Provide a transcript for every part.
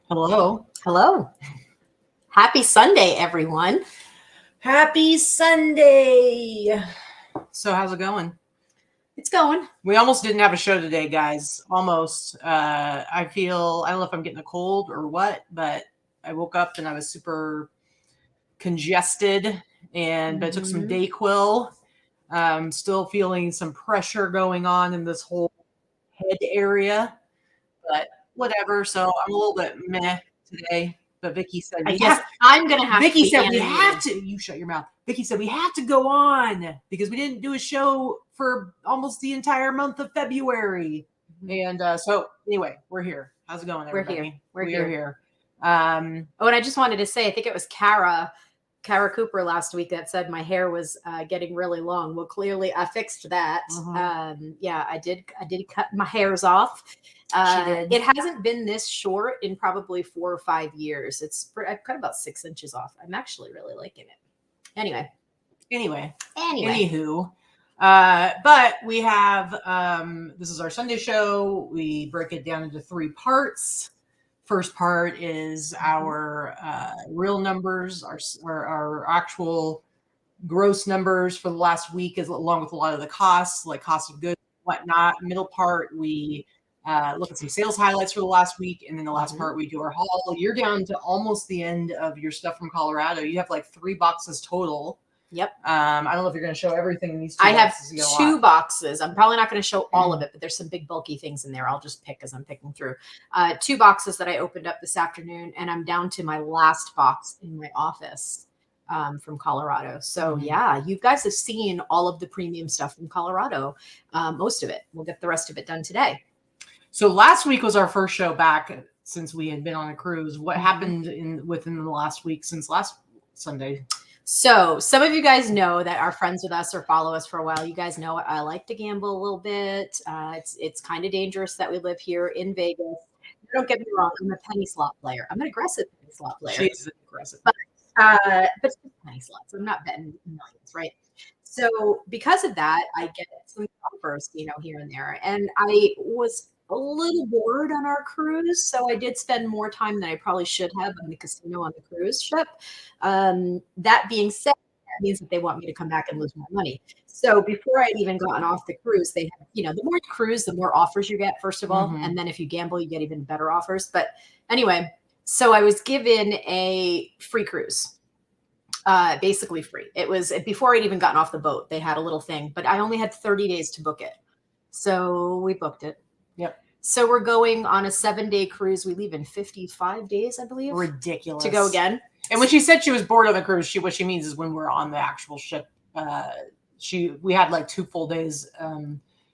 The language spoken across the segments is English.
Hello. Hello. Happy Sunday, everyone. Happy Sunday. So how's it going? It's going. We almost didn't have a show today, guys. Almost. I don't know if I'm getting a cold or what, but I woke up and I was super congested but I took some Dayquil. Still feeling some pressure going on in this whole head area, but whatever. So I'm a little bit meh today. But Vikki said I'm gonna have Vikki to. said we have to. You shut your mouth. Vikki said we have to go on because we didn't do a show for almost the entire month of February. And so anyway, we're here. How's it going, everybody? We're here. And I just wanted to say, I think it was Kara Cooper last week that said my hair was getting really long. Well, clearly I fixed that. Yeah, I did cut my hairs off. It hasn't been this short in probably 4 or 5 years. I've cut about 6 inches off. I'm actually really liking it. Anyway. Anywho, but we have this is our Sunday show. We break it down into 3 parts. First part is our real numbers, our actual gross numbers for the last week, along with a lot of the costs, like cost of goods, whatnot. Middle part, we look at some sales highlights for the last week, and then the last part, we do our haul. You're down to almost the end of your stuff from Colorado. You have like 3 boxes total. Yep. I don't know if you're going to show everything in these 2 boxes. I have 2 boxes. I'm probably not going to show all of it, but there's some big bulky things in there. I'll just pick as I'm picking through. 2 boxes that I opened up this afternoon, and I'm down to my last box in my office from Colorado. So yeah, you guys have seen all of the premium stuff from Colorado. Most of it. We'll get the rest of it done today. So last week was our first show back since we had been on a cruise. What happened within the last week since last Sunday? So some of you guys know that are friends with us or follow us for a while. You guys know I like to gamble a little bit. It's kind of dangerous that we live here in Vegas. Don't get me wrong. I'm a penny slot player. I'm an aggressive penny slot player. She's aggressive. But it's just penny slots. I'm not betting millions, right? So because of that, I get some offers, here and there. And I was a little bored on our cruise, so I did spend more time than I probably should have in the casino on the cruise ship. That being said, that means that they want me to come back and lose more money. So before I'd even gotten off the cruise, they had, the more you cruise, the more offers you get, first of all. And then if you gamble, you get even better offers. But anyway, so I was given a free cruise. Basically free. It was before I'd even gotten off the boat. They had a little thing, but I only had 30 days to book it. So we booked it. Yep. So we're going on a 7-day cruise. We leave in 55 days, I believe. Ridiculous. To go again. And when she said she was bored on the cruise, what she means is when we're on the actual ship. We had like 2 full days.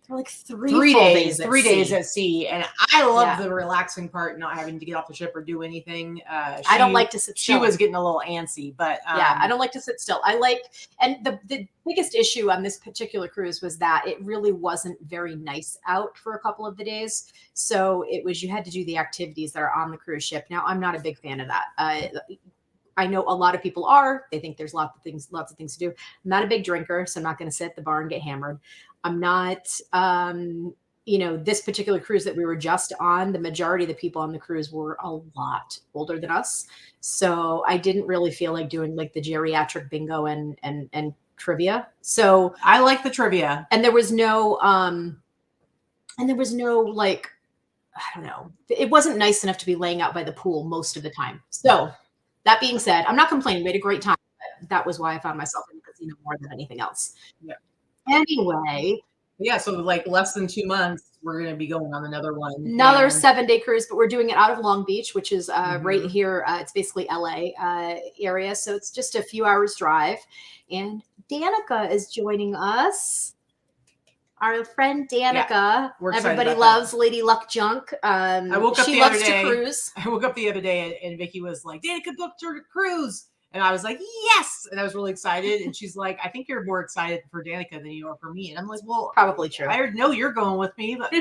Like 3 days. 3 days at sea, and I love the relaxing part, not having to get off the ship or do anything. I don't like to sit still. She was getting a little antsy, but I don't like to sit still. And the biggest issue on this particular cruise was that it really wasn't very nice out for a couple of the days. So you had to do the activities that are on the cruise ship. Now, I'm not a big fan of that. I know a lot of people are. They think there's lots of things to do. I'm not a big drinker, so I'm not going to sit at the bar and get hammered. I'm not, this particular cruise that we were just on, the majority of the people on the cruise were a lot older than us. So I didn't really feel like doing like the geriatric bingo and trivia. So I like the trivia. And there was no like, I don't know, it wasn't nice enough to be laying out by the pool most of the time. So that being said, I'm not complaining. We had a great time. But that was why I found myself in the casino more than anything else. Yeah. Anyway. Yeah, so like less than 2 months, we're going to be going on another one. Another 7-day cruise, but we're doing it out of Long Beach, which is right here. It's basically LA area. So it's just a few hours drive. And Danica is joining us. Our friend Danica. Yeah, everybody loves that. Lady Luck Junk. I woke up the other day. To cruise. I woke up the other day and Vikki was like, Danica booked her cruise. And I was like, yes. And I was really excited. And she's like, I think you're more excited for Danica than you are for me. And I'm like, well, probably true. I know you're going with me. But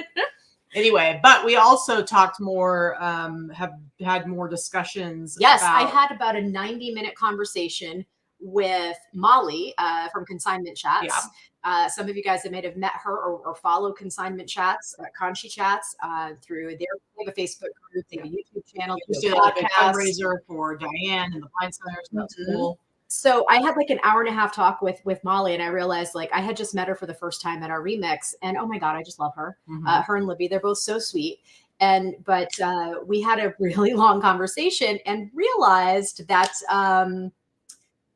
anyway, but we also talked more, have had more discussions. Yes, I had about a 90-minute conversation with Molly from Consignment Chats. Yeah. Some of you guys that may have met her or follow Consignment Chats, Conchi Chats through their They have a Facebook group. They have a YouTube channel. We They did have a like a podcast. fundraiser for Diane and the Blind Center. So that's cool. So I had like an hour and a half talk with Molly, and I realized like I had just met her for the first time at our remix, and oh my god, I just love her. Her and Libby, they're both so sweet. But we had a really long conversation and realized that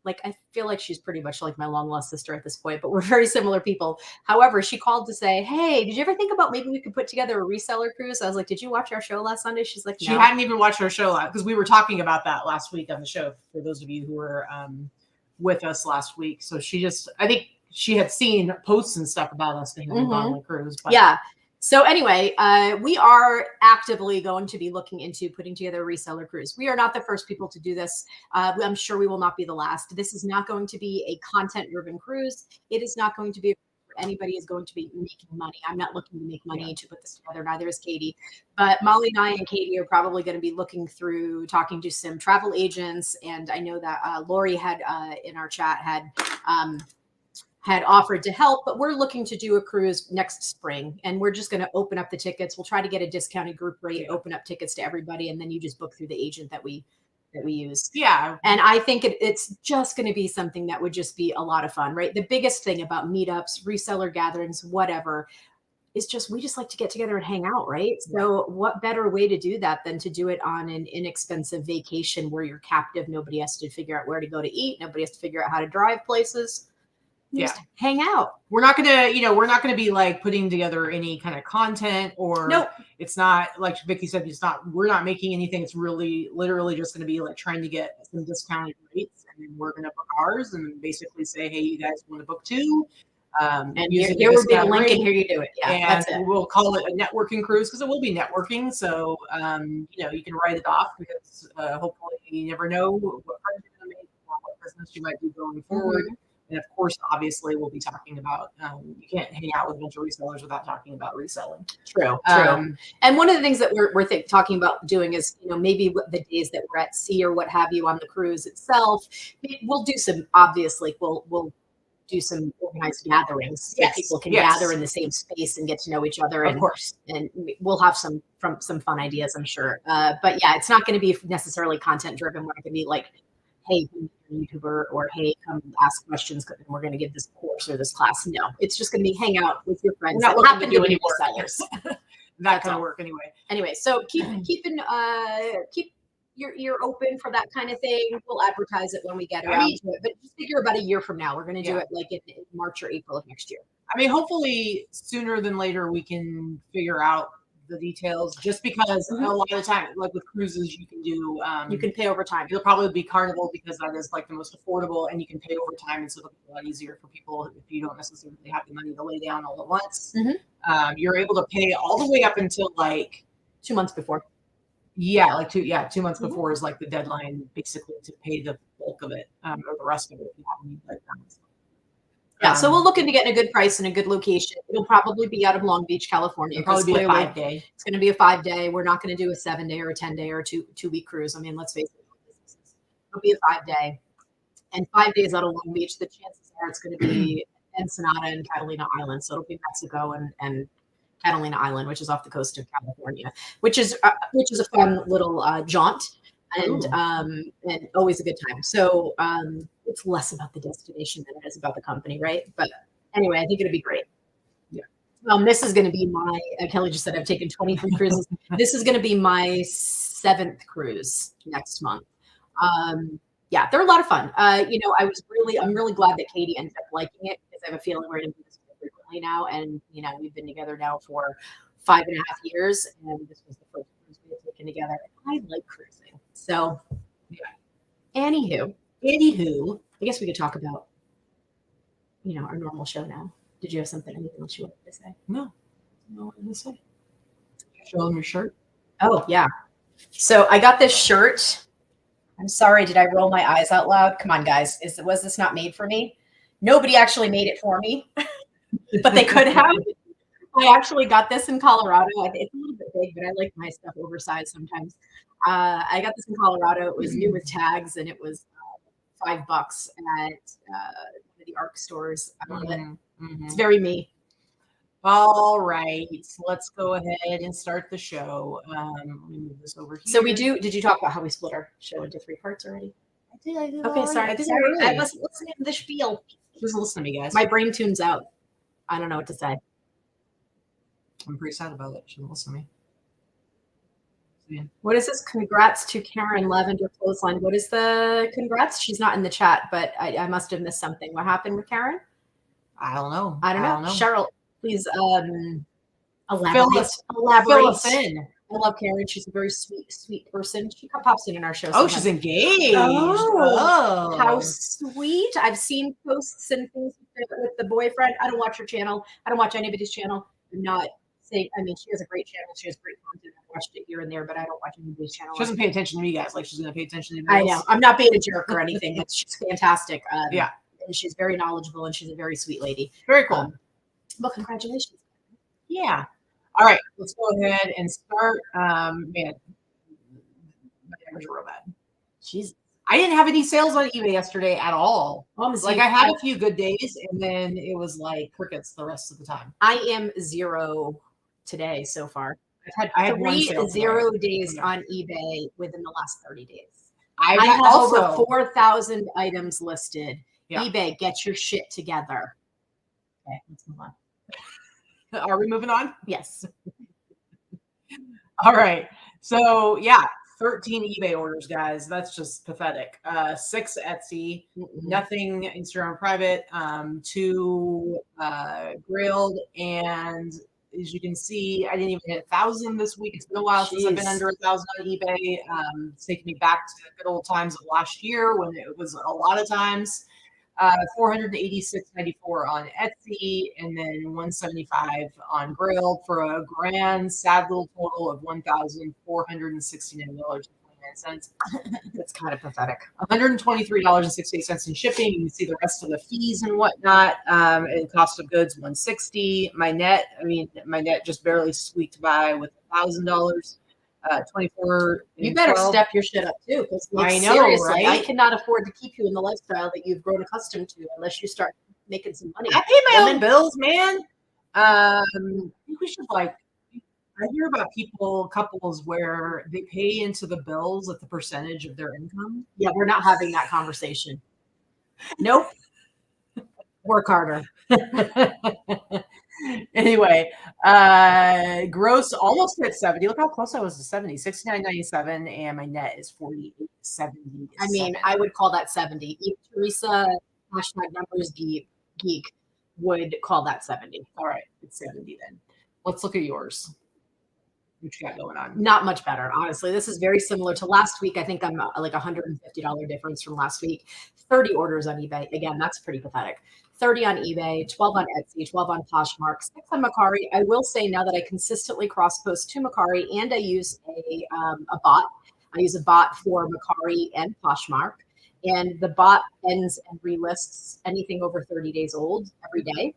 like I feel like she's pretty much like my long lost sister at this point, but we're very similar people. However, she called to say, "Hey, did you ever think about maybe we could put together a reseller cruise?" I was like, "Did you watch our show last Sunday?" She's like, "No." She hadn't even watched our show because we were talking about that last week on the show. For those of you who were with us last week, so I think she had seen posts and stuff about us being on the cruise. But yeah. So anyway, we are actively going to be looking into putting together a reseller cruise. We are not the first people to do this. I'm sure we will not be the last. This is not going to be a content-driven cruise. It is not going to be anybody is going to be making money. I'm not looking to make money to put this together. Neither is Katy. But Molly and I and Katy are probably going to be looking through talking to some travel agents. And I know that Lori had in our chat had offered to help, but we're looking to do a cruise next spring, and we're just going to open up the tickets. We'll try to get a discounted group rate, open up tickets to everybody, and then you just book through the agent that we use. Yeah. And I think it's just going to be something that would just be a lot of fun, right? The biggest thing about meetups, reseller gatherings, whatever, is just we just like to get together and hang out, right? So what better way to do that than to do it on an inexpensive vacation where you're captive? Nobody has to figure out where to go to eat. Nobody has to figure out how to drive places. Just hang out. We're not gonna be like putting together any kind of content or it's not like Vikki said, we're not making anything. It's really literally just gonna be like trying to get some discounted rates, and then we're gonna book ours and basically say, hey, you guys want to book too? And here will be a link, and here you do it. Yeah, and that's it. We'll call it a networking cruise because it will be networking. So you can write it off because hopefully you never know what friends you're gonna make or what business you might do going forward. And of course, obviously, we'll be talking about you can't hang out with a bunch of resellers without talking about reselling. True. And one of the things that we're talking about doing is, maybe the days that we're at sea or what have you on the cruise itself, we'll do some, obviously, we'll do some organized gatherings. Yes. People can gather in the same space and get to know each other. Of course. And we'll have some fun ideas, I'm sure. But yeah, it's not going to be necessarily content driven. We're not going to be like, hey, YouTuber, or hey, come ask questions and we're going to give this course or this class. No, it's just going to be hang out with your friends. We're not happen to be sellers. That kind of work anyway. Anyway, so keep your ear open for that kind of thing. We'll advertise it when we get around to it, but just figure about a year from now. We're going to do it like in March or April of next year. I mean, hopefully sooner than later we can figure out the details, just because a lot of the time, like with cruises, you can do you can pay over time. It'll probably be Carnival because that is like the most affordable, and you can pay over time, and so it'll be a lot easier for people if you don't necessarily have the money to lay down all at once. You're able to pay all the way up until like 2 months before. Yeah, like 2 months before is like the deadline, basically, to pay the bulk of it or the rest of it if you have any breakdowns. Yeah, so we'll look into getting a good price and a good location. It'll probably be out of Long Beach, California. It'll probably be a 5-day. It's going to be a 5-day. We're not going to do a 7-day or a 10-day or a two-week cruise. I mean, let's face it, it'll be a 5-day. And 5 days out of Long Beach, the chances are it's going to be Ensenada and Catalina Island. So it'll be Mexico and Catalina Island, which is off the coast of California, which is a fun little jaunt and always a good time. So it's less about the destination than it is about the company, right? But anyway, I think it'll be great. Yeah. This is going to be my Kelly just said I've taken 23 cruises. This is going to be my 7th cruise next month. Yeah, they're a lot of fun. I'm really glad that Katy ended up liking it, because I have a feeling we're going to do this frequently now. And we've been together now for 5.5 years, and this was the first cruise we had taken together. I like cruising. So yeah. Anywho, I guess we could talk about, our normal show now. Did you have anything else you wanted to say? No, I'm going to say. Show them your shirt. Oh, yeah. So I got this shirt. I'm sorry, did I roll my eyes out loud? Come on, guys. Was this not made for me? Nobody actually made it for me, but they could have. I actually got this in Colorado. It's a little bit big, but I like my stuff oversized sometimes. I got this in Colorado. It was new with tags, and it was $5 at one of the ARC stores. I love it. It's very me. All right, let's go ahead and start the show. Let me move this over here. So did you talk about how we split our show into 3 parts already? I did. Okay, sorry. I did Sorry. already. I wasn't listening to the spiel. Just listen to me, guys. My brain tunes out. I don't know what to say. I'm pretty sad about it. She didn't listen to me. Yeah. What is this? Congrats to Karen Lavender Clothesline. What is the congrats? She's not in the chat, but I must have missed something. What happened with Karen? I don't know. I don't know. Cheryl, please elaborate. Fill us in. I love Karen. She's a very sweet person. She pops in our show sometimes. Oh, she's engaged. Oh, how sweet. I've seen posts and things with the boyfriend. I don't watch her channel. I don't watch anybody's channel. I'm not saying, I mean, she has a great channel. She has great content. I've watched it here and there, but I don't watch anybody's channel. She doesn't pay attention to me, guys. Like she's going to pay attention to me. I know. I'm not being a jerk or anything. But she's fantastic. Yeah. And she's very knowledgeable and she's a very sweet lady. Very cool. Well, congratulations. Yeah. All right, let's go ahead and start. Man, my numbers are real bad. Jesus. I didn't have any sales on eBay yesterday at all. Like I had a few good days, and then it was like crickets the rest of the time. I am 0 today so far. I had 3 0 days on eBay within the last 30 days. I have also over 4,000 items listed. Yeah. eBay, get your shit together. Okay, let's move on. Are we moving on? Yes. All right. So yeah, 13 eBay orders, guys. That's just pathetic. 6 Etsy, nothing Instagram private, 2 grilled, and as you can see, I didn't even hit 1,000 this week. It's been a while since I've been under 1,000 on eBay. It's taking me back to the good old times of last year when it was a lot of times. 486.94 on Etsy, and then 175 on Grilled for a grand sad little total of $1,469.29. That's kind of pathetic. $123.68 in shipping. You can see the rest of the fees and whatnot. And cost of goods $160. My net just barely squeaked by with $1,000. 24. You better 12. Step your shit up too, because I know, seriously, right? I cannot afford to keep you in the lifestyle that you've grown accustomed to unless you start making some money. I pay my own bills, man. I think we should I hear about couples where they pay into the bills at the percentage of their income. Yeah, we're not having that conversation. Nope. Work harder. Anyway, gross almost hit 70. Look how close I was to 70. 69.97, and my net is 48.70. I mean, I would call that 70. Even Teresa #numbers geek would call that 70. All right, it's 70 then. Let's look at yours. What you got going on? Not much better, honestly. This is very similar to last week. I think I'm like $150 difference from last week. 30 orders on eBay. Again, that's pretty pathetic. 30 on eBay, 12 on Etsy, 12 on Poshmark, 6 on Mercari. I will say now that I consistently cross-post to Mercari and I use a bot. I use a bot for Mercari and Poshmark. And the bot ends and relists anything over 30 days old every day.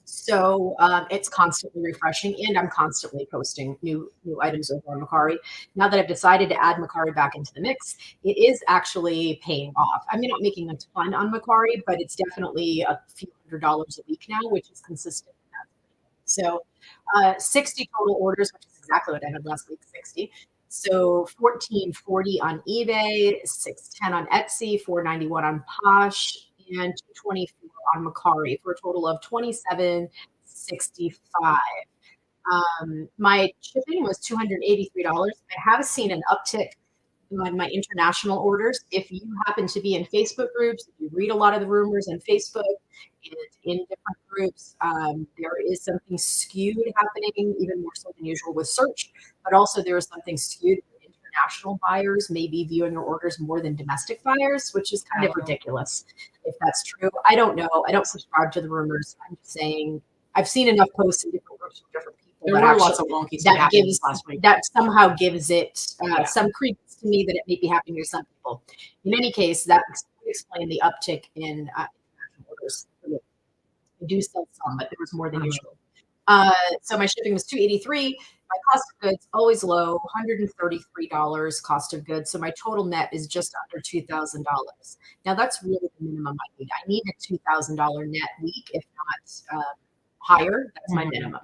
So it's constantly refreshing, and I'm constantly posting new items over on Mercari. Now that I've decided to add Mercari back into the mix, it is actually paying off. I'm not making a ton on Mercari, but it's definitely a few $100s a week now, which is consistent. So 60 total orders, which is exactly what I had last week, 60. So $14.40 on eBay, $6.10 on Etsy, $4.91 on Posh, and $2.24 on Mercari for a total of $27.65. My shipping was $283. I have seen an uptick on my international orders. If you happen to be in Facebook groups, if you read a lot of the rumors on Facebook and in different groups, there is something skewed happening, even more so than usual with search, but also there is something skewed with international buyers maybe viewing your orders more than domestic buyers, which is kind of ridiculous if that's true. I don't know. I don't subscribe to the rumors. I'm just saying I've seen enough posts in different groups from different people. There were lots of wonky stuff that somehow gives it some credence to me that it may be happening to some people. In any case, that would explain the uptick in orders. I do sell some, but there was more than usual. So my shipping was $283. My cost of goods always low, $133 cost of goods. So my total net is just under $2,000. Now that's really the minimum I need. I need a $2,000 net week, if not higher. That's my minimum.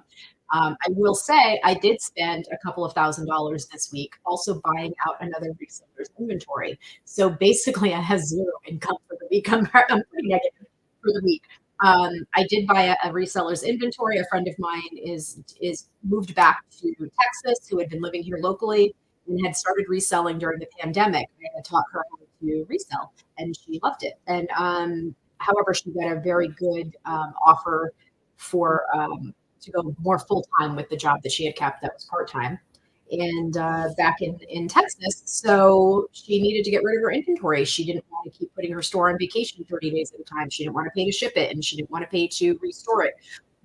I will say I did spend a couple of $1,000s this week also buying out another reseller's inventory. So basically, I have zero income for the week. I'm pretty negative for the week. I did buy a reseller's inventory. A friend of mine is moved back to Texas, who had been living here locally and had started reselling during the pandemic. I had taught her how to resell, and she loved it. And however, she got a very good offer for to go more full time with the job that she had kept that was part time, and back in Texas. So she needed to get rid of her inventory. She didn't want to keep putting her store on vacation 30 days at a time. She didn't want to pay to ship it, and she didn't want to pay to restore it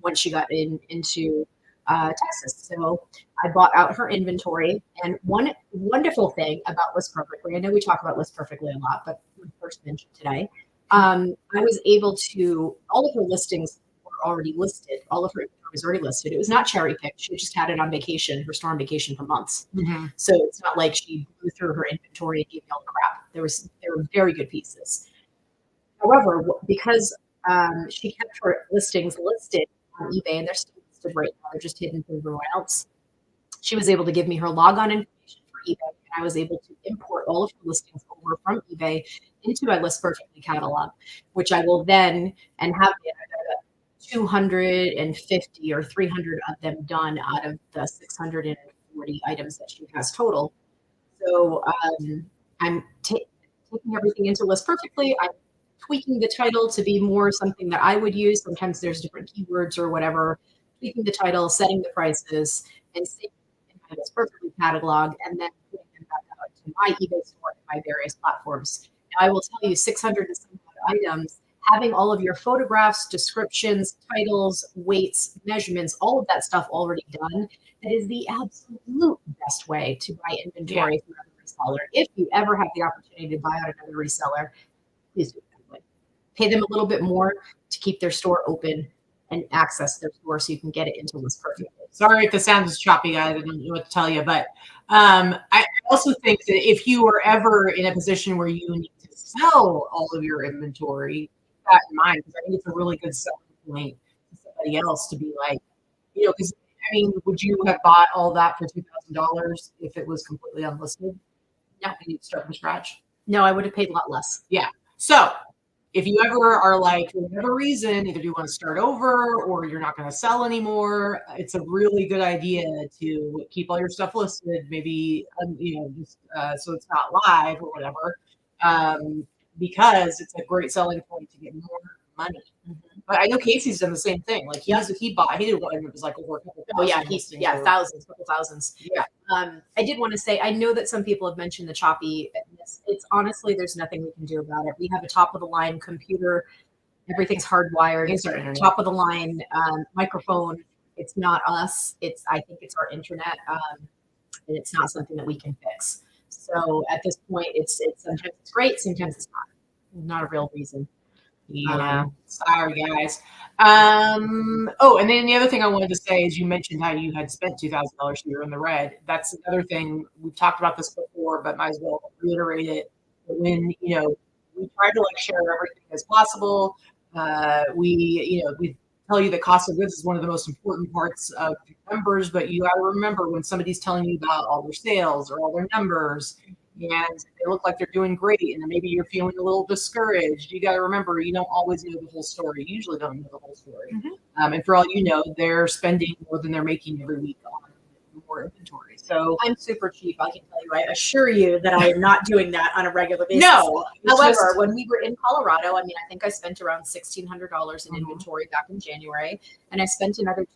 once she got into Texas. So I bought out her inventory. And one wonderful thing about List Perfectly, I know we talk about List Perfectly a lot, but we first mentioned today, I was able to, all of her listings were already listed. All of her inventory was already listed. It was not cherry picked. She just had it on vacation, her store on vacation for months. So it's not like she blew through her inventory and gave me all the crap. There were very good pieces. However, because she kept her listings listed on eBay, and they're still listed right now, they're just hidden from everyone else. She was able to give me her logon information for eBay, and I was able to import all of her listings over from eBay into my List Perfectly catalog, which I will then and have 250 or 300 of them done out of the 640 items that she has total. So I'm taking everything into List Perfectly. I'm tweaking the title to be more something that I would use. Sometimes there's different keywords or whatever. Tweaking the title, setting the prices, and saving in my List Perfectly catalog, and then putting them back out to my eBay store and my various platforms. Now, I will tell you, 600 and some odd items, having all of your photographs, descriptions, titles, weights, measurements, all of that stuff already done, that is the absolute best way to buy inventory from another reseller. If you ever have the opportunity to buy out another reseller, please do it that way. Pay them a little bit more to keep their store open and access their store so you can get it into List Perfectly. Sorry if the sound is choppy, guys. I don't know what to tell you, but I also think that if you are ever in a position where you need to sell all of your inventory, keep that in mind, because I think it's a really good selling point to somebody else to be like, because I mean, would you have bought all that for $2,000 if it was completely unlisted? No. And you'd start from scratch? No, I would have paid a lot less. Yeah. So if you ever are like, for whatever reason, either you want to start over or you're not going to sell anymore, it's a really good idea to keep all your stuff listed, maybe, just so it's not live or whatever, because it's a great selling point to get more money. But I know Casey's done the same thing. Like he did one that was like over a couple thousands, couple thousands. Yeah. I did want to say, I know that some people have mentioned the choppiness. It's honestly, there's nothing we can do about it. We have a top of the line computer. Everything's hardwired. It's top of the line microphone. It's not us. I think it's our internet. And it's not something that we can fix. So at this point, it's sometimes it's great. Sometimes it's not a real reason. Yeah. Sorry, guys. Oh, and then the other thing I wanted to say is you mentioned how you had spent $2,000 so you're in the red. That's another thing. We've talked about this before, but might as well reiterate it. When, we try to share everything as possible. We tell you the cost of goods is one of the most important parts of numbers, but you got to remember when somebody's telling you about all their sales or all their numbers, and they look like they're doing great, and then maybe you're feeling a little discouraged. You got to remember, you don't always know the whole story. You usually don't know the whole story. And for all you know, they're spending more than they're making every week on more inventory. So I'm super cheap. I can tell you, I assure you that I am not doing that on a regular basis. No. However, when we were in Colorado, I think I spent around $1,600 in inventory back in January, and I spent another $2,000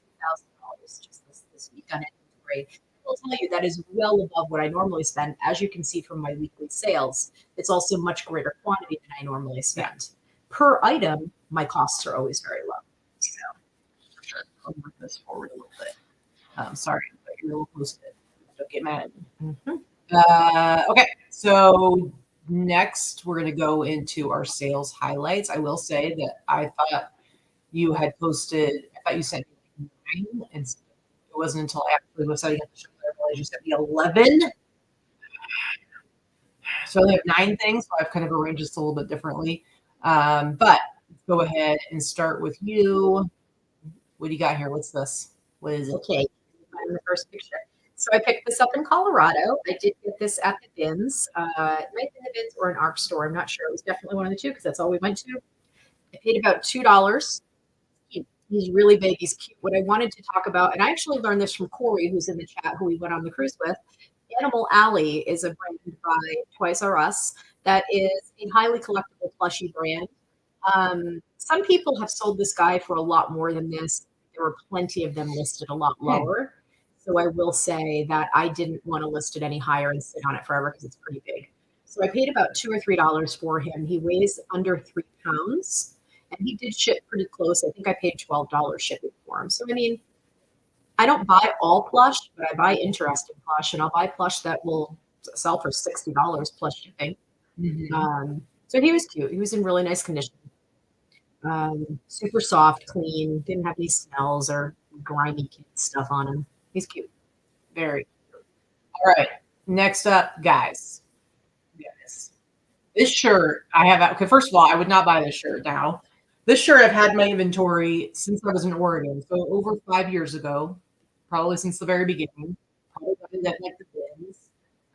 just this week on inventory. I'll tell you that is well above what I normally spend. As you can see from my weekly sales, it's also much greater quantity than I normally spend. Per item, my costs are always very low. So, I'll move this forward a little bit. Sorry, but you're a little close to it. Don't get mad at me. Okay, so next we're going to go into our sales highlights. I will say that I thought you had posted, I thought you sent me 9, and it wasn't until after we were setting up the show that I realized you sent me 11. So I only have 9 things, so I've kind of arranged this a little bit differently. But let's go ahead and start with you. What do you got here? What's this? What is it? Okay, in the first picture. So I picked this up in Colorado. I did get this at the bins. It might have been the bins or an ARC store. I'm not sure. It was definitely one of the two because that's all we went to. I paid about $2. He's really big. He's cute. What I wanted to talk about, and I actually learned this from Corey, who's in the chat, who we went on the cruise with. Animal Alley is a brand by Toys R Us that is a highly collectible plushie brand. Some people have sold this guy for a lot more than this. There were plenty of them listed a lot lower. So I will say that I didn't want to list it any higher and sit on it forever because it's pretty big. So I paid about $2 or $3 for him. He weighs under 3 pounds, and he did ship pretty close. I think I paid $12 shipping for him. So I mean, I don't buy all plush, but I buy interesting plush, and I'll buy plush that will sell for $60 plus shipping. So he was cute. He was in really nice condition. Super soft, clean, didn't have any smells or grimy kid stuff on him. He's cute. Very cute. All right. Next up, guys. This shirt I have. Okay, first of all, I would not buy this shirt now. This shirt I've had in my inventory since I was in Oregon. So over 5 years ago, probably since the very beginning. Probably got it at like the bins.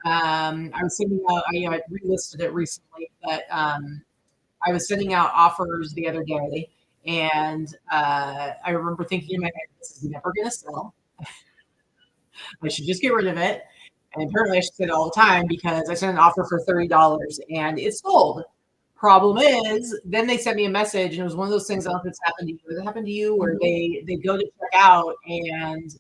I was sending out, I relisted it recently, but I was sending out offers the other day, and I remember thinking in my head, this is never going to sell. I should just get rid of it. And apparently I should say it all the time because I sent an offer for $30 and it sold. Problem is, then they sent me a message, and it was one of those things. I don't know if it's happened to you. Has it happened to you where they go to check out and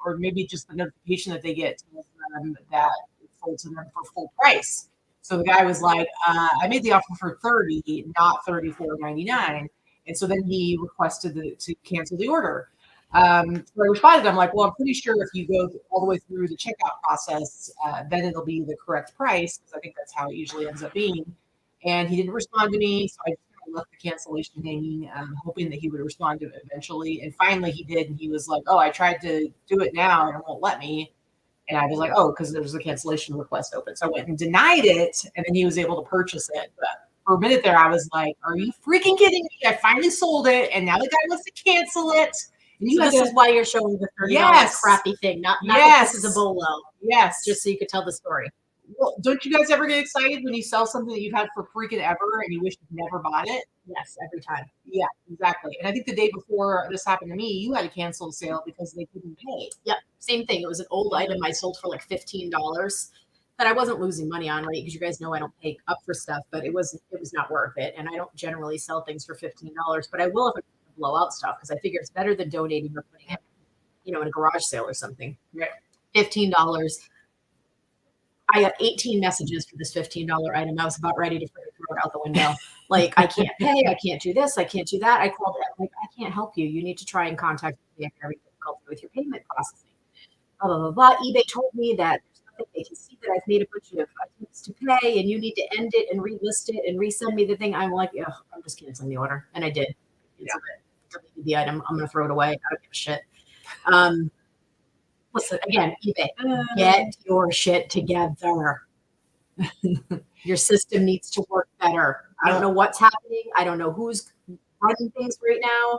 or maybe just the notification that they get tells them that it's sold to them for full price. So the guy was like, I made the offer for $30, not $34.99. And so then he requested to cancel the order. So I responded, I'm like, well, I'm pretty sure if you go all the way through the checkout process, then it'll be the correct price, because I think that's how it usually ends up being. And he didn't respond to me, so I just kind of left the cancellation hanging, hoping that he would respond to it eventually. And finally he did, and he was like, oh, I tried to do it now and it won't let me. And I was like, oh, because there's a cancellation request open. So I went and denied it, and then he was able to purchase it. But for a minute there, I was like, are you freaking kidding me? I finally sold it, and now the guy wants to cancel it. And so this is why you're showing the $30 crappy thing, not that this is a bolo. Yes. Just so you could tell the story. Well, don't you guys ever get excited when you sell something that you've had for freaking ever and you wish you'd never bought it? Yes, every time. Yeah, exactly. And I think the day before this happened to me, you had to cancel the sale because they couldn't pay. Yep, same thing. It was an old item I sold for like $15 that I wasn't losing money on, right? Because you guys know I don't pay up for stuff, but it was not worth it. And I don't generally sell things for $15, but I will if I blow out stuff, because I figure it's better than donating or putting it, in a garage sale or something. Right. $15. I got 18 messages for this $15 item. I was about ready to throw it out the window. Like, I can't pay. I can't do this. I can't do that. I called it. Like, I can't help you. You need to try and contact me. I'm very difficult with your payment processing. Blah, blah, blah, blah. eBay told me that there's nothing they can see, that I've made a bunch of attempts to pay, and you need to end it and relist it and resend me the thing. I'm like, ugh, I'm just canceling the order. And I did. Deleted the item. I'm going to throw it away. I don't give a shit. Listen, again, eBay, get your shit together. Your system needs to work better. I don't know what's happening. I don't know who's running things right now.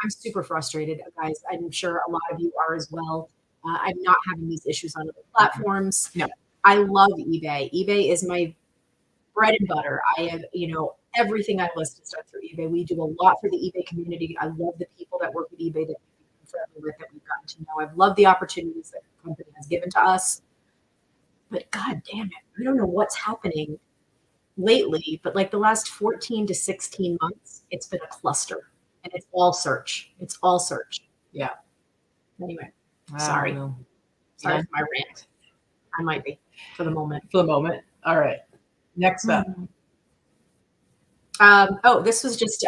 I'm super frustrated, guys. I'm sure a lot of you are as well. I'm not having these issues on other platforms. No. I love eBay. eBay is my bread and butter. I have, everything I list is done through eBay. We do a lot for the eBay community. I love the people that work with eBay that friendly with, that we've gotten to know. I've loved the opportunities that the company has given to us. But God damn it, I don't know what's happening lately, but like the last 14 to 16 months, it's been a cluster, and it's all search. It's all search. Yeah. Anyway, sorry. Sorry for my rant. I might be for the moment. For the moment. All right. Next up. This was just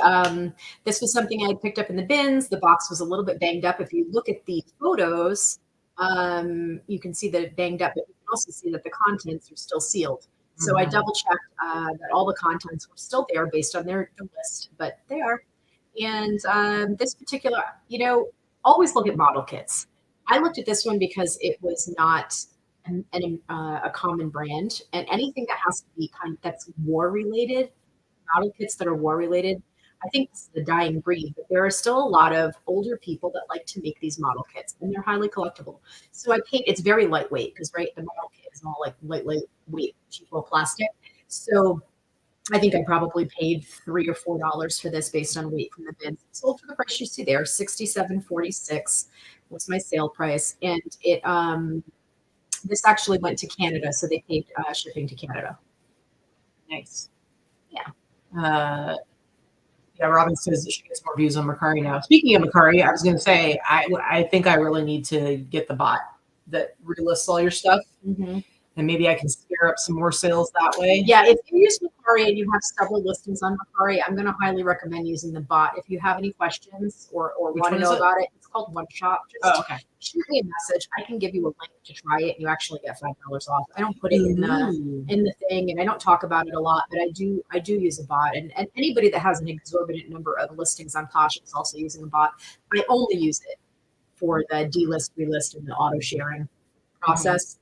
this was something I had picked up in the bins. The box was a little bit banged up. If you look at the photos, you can see that it banged up, but you can also see that the contents are still sealed. So I double checked that all the contents were still there based on their list, but they are. And this particular, always look at model kits. I looked at this one because it was not a common brand, and anything that has to be that's war related. Model kits that are war related I think this is the dying breed, but there are still a lot of older people that like to make these model kits, and they're highly collectible. So I paint. It's very lightweight because right, the model kit is all like lightweight cheap little plastic. So I think I probably paid $3 or $4 for this based on weight from the bins. It sold for the price you see there, $67.46 was my sale price, and it this actually went to Canada, so they paid shipping to Canada. Nice. Yeah. Yeah, Robin says that she gets more views on Mercari now. Speaking of Mercari, I was going to say, I think I really need to get the bot that relists all your stuff. Mm-hmm. And maybe I can scare up some more sales that way. Yeah, if you use Mercari and you have several listings on Mercari, I'm going to highly recommend using the bot. If you have any questions or want to know about it, it's called One Shop. Just shoot me a message. I can give you a link to try it, and you actually get $5 off. I don't put it in the thing, and I don't talk about it a lot, but I do use a bot. And anybody that has an exorbitant number of listings on Posh is also using a bot. I only use it for the delist, relist, and the auto sharing process.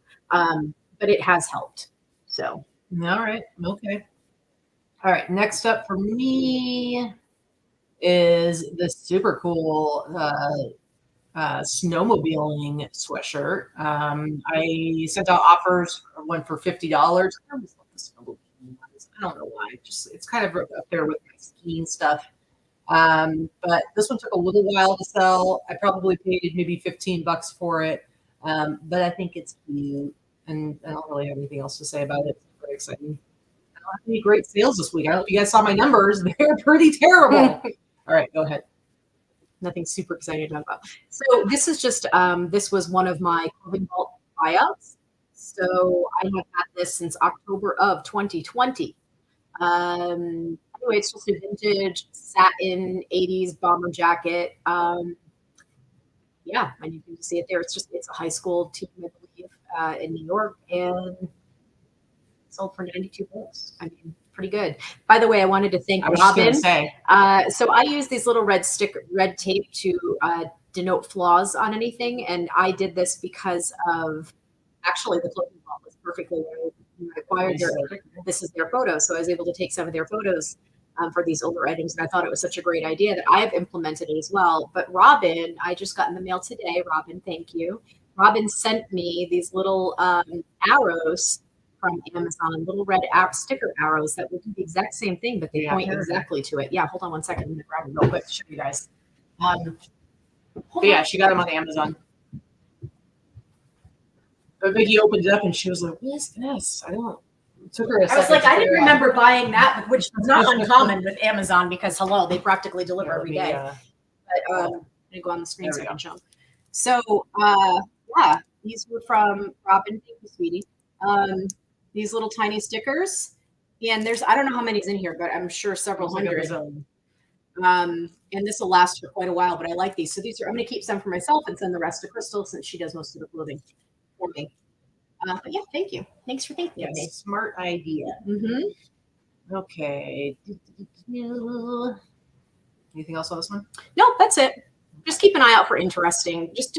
But it has helped. So, all right. Okay. All right. Next up for me is this super cool snowmobiling sweatshirt. I sent out offers, one for $50. I always love the snowmobiling ones. I don't know why. It's kind of up there with my skiing stuff. But this one took a little while to sell. I probably paid maybe $15 for it. But I think it's cute. And I don't really have anything else to say about it. It's very exciting. I don't have any great sales this week. I don't know if you guys saw my numbers. They're pretty terrible. All right, go ahead. Nothing super excited about. So this is just, this was one of my clothing vault buyouts. So I have had this since October of 2020. Anyway, it's just a vintage satin 80s bomber jacket. Yeah, and you can see it there. It's a high school team, I believe, in New York, and sold for $92. I mean, pretty good. By the way, I wanted to thank Robin. So I use these little red tape to denote flaws on anything, and I did this because of actually the clothing vault was perfectly when I acquired this is their photo, so I was able to take some of their photos for these older items, and I thought it was such a great idea that I have implemented it as well. But Robin, I just got in the mail today. Robin, thank you. Robin sent me these little arrows from Amazon, little red sticker arrows that will do the exact same thing, but they point exactly to it. Yeah, hold on one second. I'm going to grab them real quick to show you guys. Yeah, she got them on Amazon. But Vikki opened it up and she was like, "What is this?" I don't. Took her a I was like, I didn't remember buying that, which is not uncommon with Amazon because hello, they practically deliver every day. But I'm gonna go on the screen so I can show them. So yeah, these were from Robin. Thank you, sweetie. These little tiny stickers, and I don't know how many's in here, but I'm sure several hundred. And this will last for quite a while, but I like these. So I'm gonna keep some for myself and send the rest to Crystal since she does most of the clothing for me. But yeah, thank you. Thanks for thinking of me. Smart idea. Okay. Anything else on this one? No, that's it. Just keep an eye out for interesting. Just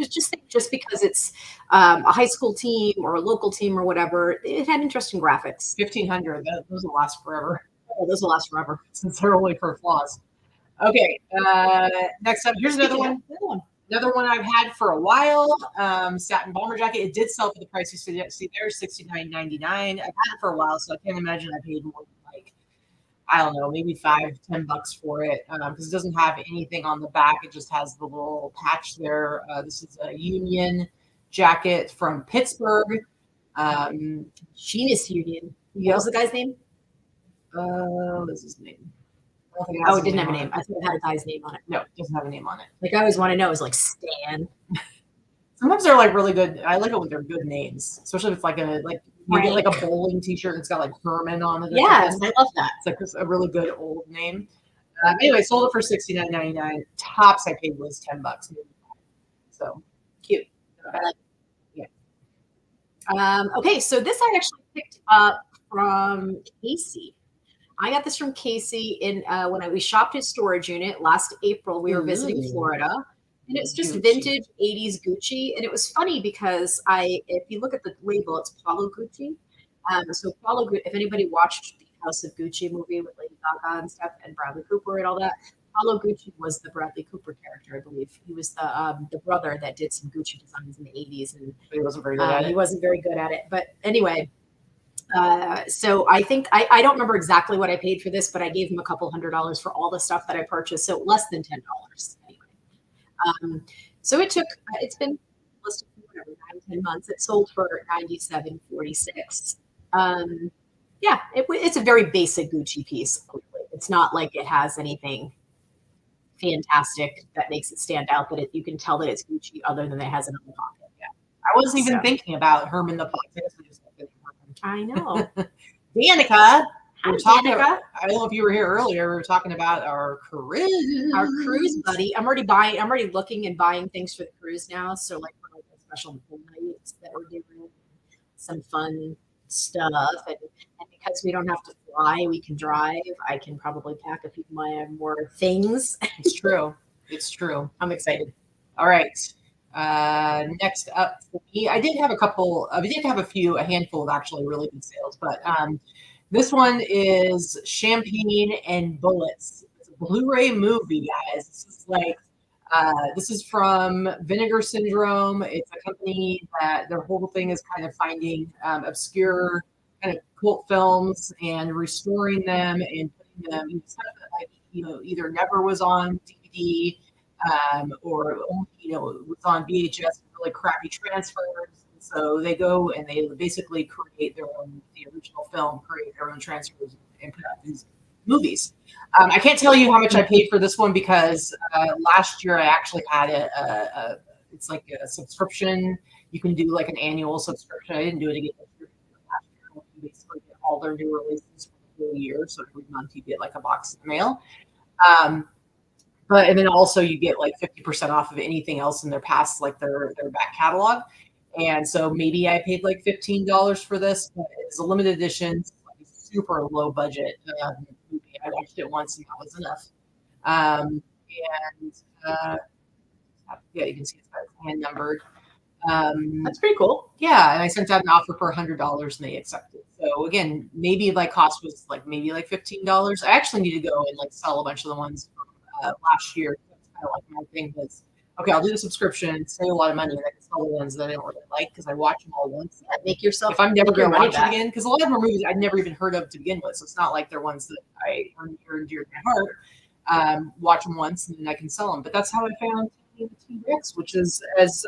because it's a high school team or a local team or whatever, it had interesting graphics. 1,500. Those will last forever. Oh, those will last forever since they're only for flaws. Okay. Next up, here's another one. Another one I've had for a while, satin bomber jacket. It did sell for the price you see there, $69.99. I've had it for a while, so I can't imagine I paid more than like, I don't know, maybe $5-10 for it because it doesn't have anything on the back. It just has the little patch there. This is a Union jacket from Pittsburgh. Sheenus Union. What was the guy's name? What is his name? It didn't have a name. I thought it had a guy's name on it. No, it doesn't have a name on it. Like I always want to know is like Stan. Sometimes they're like really good. I like it when they're good names, especially if it's like you get like a bowling T-shirt and it's got like Herman on it. Yes, I love that. It's like a really good old name. Anyway, sold it for $69.99. Tops I paid was $10. So cute. I like it. Yeah. Okay, so this I actually picked up from Katy. I got this from Katy in when we shopped his storage unit last April. We were visiting Florida, and it's just vintage 80s Gucci. And it was funny because if you look at the label, it's Paulo Gucci. So Paulo, if anybody watched the House of Gucci movie with Lady Gaga and stuff, and Bradley Cooper and all that. Paolo Gucci was the Bradley Cooper character, I believe. He was the brother that did some Gucci designs in the 80s, and He wasn't very good at it. He wasn't very good at it. But anyway, so I think I don't remember exactly what I paid for this, but I gave him a couple $100 for all the stuff that I purchased, so less than $10 anyway. So it's been listed for whatever 9-10 months. It sold for $97.46. Yeah, it's a very basic Gucci piece. It's not like it has anything fantastic that makes it stand out. That you can tell that it's Gucci, other than it has it in the pocket. Yeah, I wasn't even thinking about Herm in the pocket. I know. Danica, we were talking. Danica. I don't know if you were here earlier. We were talking about our cruise. Our cruise, buddy. I'm already looking and buying things for the cruise now. So like for the special nights that we're doing, some fun stuff, and because we don't have to fly, we can drive. I can probably pack a few more things. It's true. It's true. I'm excited. All right. Next up for me, I did have a handful of actually really good sales, but this one is Champagne and Bullets. It's a Blu-ray movie, guys. This is from Vinegar Syndrome. It's a company that their whole thing is kind of finding obscure kind of cult films and restoring them and putting them in stuff that either never was on DVD or was on VHS with really crappy transfers. So they go and they basically create the original film, create their own transfers, and put out these movies. I can't tell you how much I paid for this one because last year I actually had it's like a subscription. You can do like an annual subscription. I didn't do it again last year. You basically get all their new releases for the whole year. So every month you get like a box in the mail. And then also you get like 50% off of anything else in their past, like their back catalog. And so maybe I paid like $15 for this, but it's a limited edition, super low budget movie. I watched it once and that was enough. Yeah, you can see it's hand numbered. That's pretty cool. Yeah, and I sent out an offer for $100 and they accepted. So again, maybe like cost was like maybe like $15. I actually need to go and like sell a bunch of the ones from last year. That's kind of like my thing was, okay, I'll do the subscription, save a lot of money, and I can sell the ones that I don't really like because I watch them all once. Yeah, make yourself. If I'm never going to watch it again, because a lot of them are movies I'd never even heard of to begin with, so it's not like they're ones that I near and dear to my heart. Watch them once and then I can sell them. But that's how I found the T-Rex, which is, as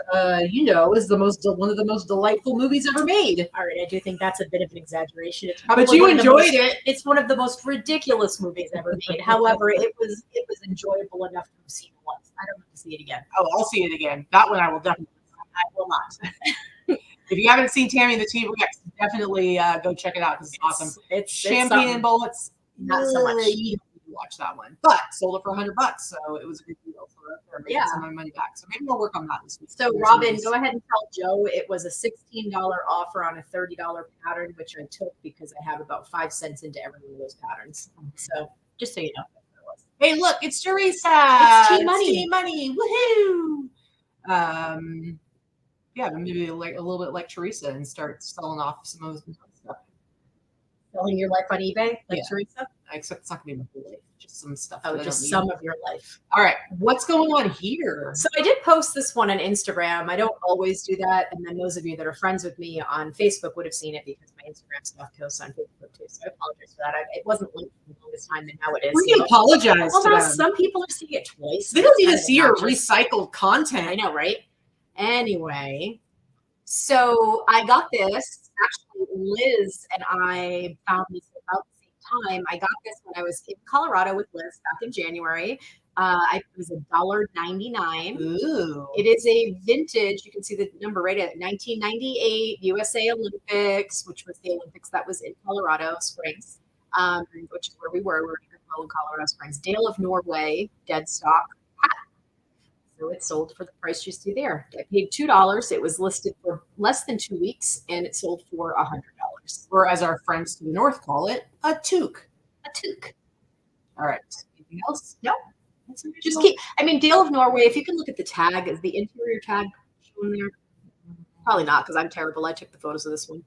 you know, is one of the most delightful movies ever made. All right, I do think that's a bit of an exaggeration. But you enjoyed it. It's one of the most ridiculous movies ever made. However, it was enjoyable enough to have seen it once. I don't have to see it again. Oh, I'll see it again. That one I will definitely. I will not. If you haven't seen Tammy and the T-Rex, definitely go check it out because it's awesome. It's Champagne and Bullets. Not so much. You don't need to watch that one, but sold it for $100, so it was a good deal for making some of my money back. So maybe we'll work on that this week. So Robin, go ahead and tell Joe it was a $16 offer on a $30 pattern, which I took because I have about 5 cents into every one of those patterns. So just so you know. Hey, look, it's Teresa. It's T-Money. T-Money. Woohoo! Yeah, maybe like a little bit like Teresa and start selling off some of the stuff. Selling your life on eBay, like Teresa? Except it's not going to be my whole life, just some stuff. Oh, just some of your life. All right, what's going on here? So I did post this one on Instagram. I don't always do that. And then those of you that are friends with me on Facebook would have seen it because my Instagram stuff goes on Facebook too. So I apologize for that. It wasn't linked for the longest time, and now it is. We apologize to them. Some people are seeing it twice. They don't even see your recycled content. I know, right? Anyway, so I got this. Actually, Liz and I found this about the same time. I got this when I was in Colorado with Liz back in January. It was $1.99. Ooh. It is a vintage. You can see the number right at 1998 USA Olympics, which was the Olympics that was in Colorado Springs, which is where we were. We were in Goodwill in Colorado Springs. Dale of Norway, dead stock. So it sold for the price you see there. I paid $2. It was listed for less than 2 weeks, and it sold for $100. Or as our friends to the north call it, a toque. A toque. All right. Anything else? No. Just keep. I mean, Dale of Norway. If you can look at the tag, is the interior tag shown there? Probably not, because I'm terrible. I took the photos of this one.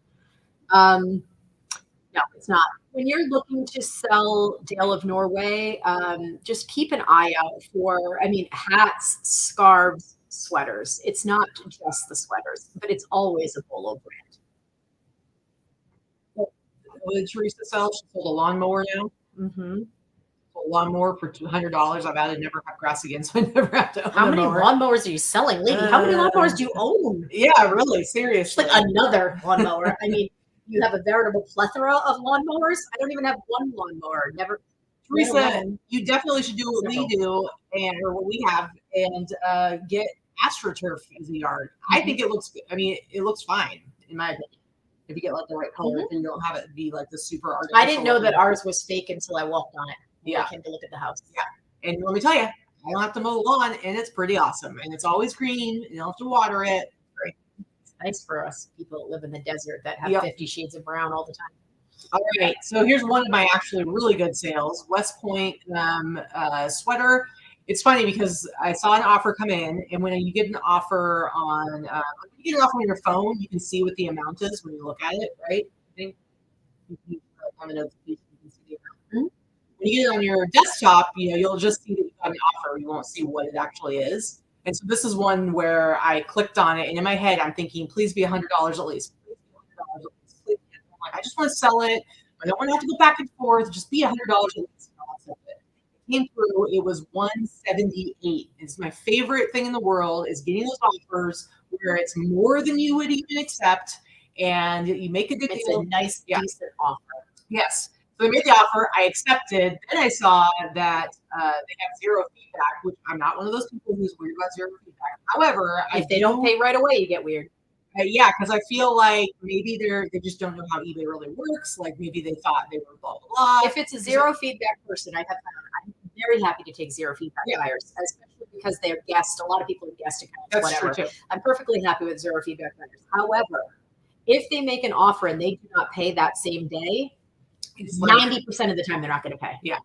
No, it's not. when you're looking to sell Dale of Norway, just keep an eye out for, I mean, hats, scarves, sweaters. It's not just the sweaters, but it's always a Bolo brand. What did Teresa sell? She sold a lawnmower now. Mm-hmm. A lawnmower for $200. I've added never cut grass again, so I never have to own How a many mower. lawnmowers are you selling, lady? How many lawnmowers do you own? Yeah, really, It's seriously. like another lawnmower. I mean, you have a veritable plethora of lawnmowers. I don't even have one lawnmower. Never. Teresa, you definitely should do what we Several. do or what we have and get AstroTurf as a yard. I think it looks. I mean, it looks fine in my opinion. If you get like the right color, then you don't have it be like the super artificial. I didn't know that ours was fake until I walked on it. Yeah, I came to look at the house. Yeah, and let me tell you, I don't have to mow the lawn, and it's pretty awesome, and it's always green. You don't have to water it. It's nice for us people that live in the desert that have 50 shades of brown all the time. All right, so here's one of my actually really good sales, West Point sweater. It's funny because I saw an offer come in, and when you get an offer on your phone, you can see what the amount is when you look at it, right? I think you on the notification, you can see the amount. When you get it on your desktop, you'll just see that you got an offer. You won't see what it actually is. And so this is one where I clicked on it, and in my head, I'm thinking, please be $100 at least. Please be $100 at least. Please. I'm like, I just want to sell it. I don't want to have to go back and forth. Just be $100 at least. It came through. It was $178. It's my favorite thing in the world is getting those offers where it's more than you would even accept, and you make a good deal. It's a nice, decent offer. Yes. So they made the offer. I accepted. Then I saw that they have zero feedback, which I'm not one of those people who's weird about zero feedback. However, if they don't pay right away, you get weird. Yeah, because I feel like maybe they just don't know how eBay really works. Like maybe they thought they were blah blah blah. If it's a zero feedback person, I'm very happy to take zero feedback buyers, especially because they're guest. A lot of people are guest accounts. That's whatever. true too. I'm perfectly happy with zero feedback buyers. However, if they make an offer and they do not pay that same day, 90% of the time they're not going to pay. Yeah.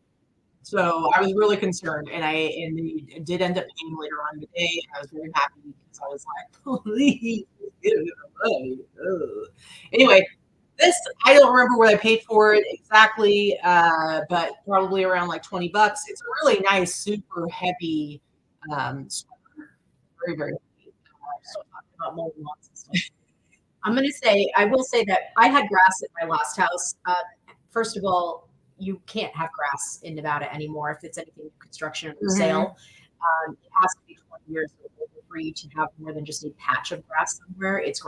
So I was really concerned, and they did end up paying later on in the day. And I was very happy because I was like, please get it away. Anyway, this I don't remember what I paid for it exactly, but probably around like $20. It's a really nice, super heavy sweater. Very, very heavy. So talking about mold lots and stuff. I will say that I had grass at my last house. First of all, you can't have grass in Nevada anymore if it's anything construction or sale. It has to be 20 years old for you to have more than just a patch of grass somewhere. It's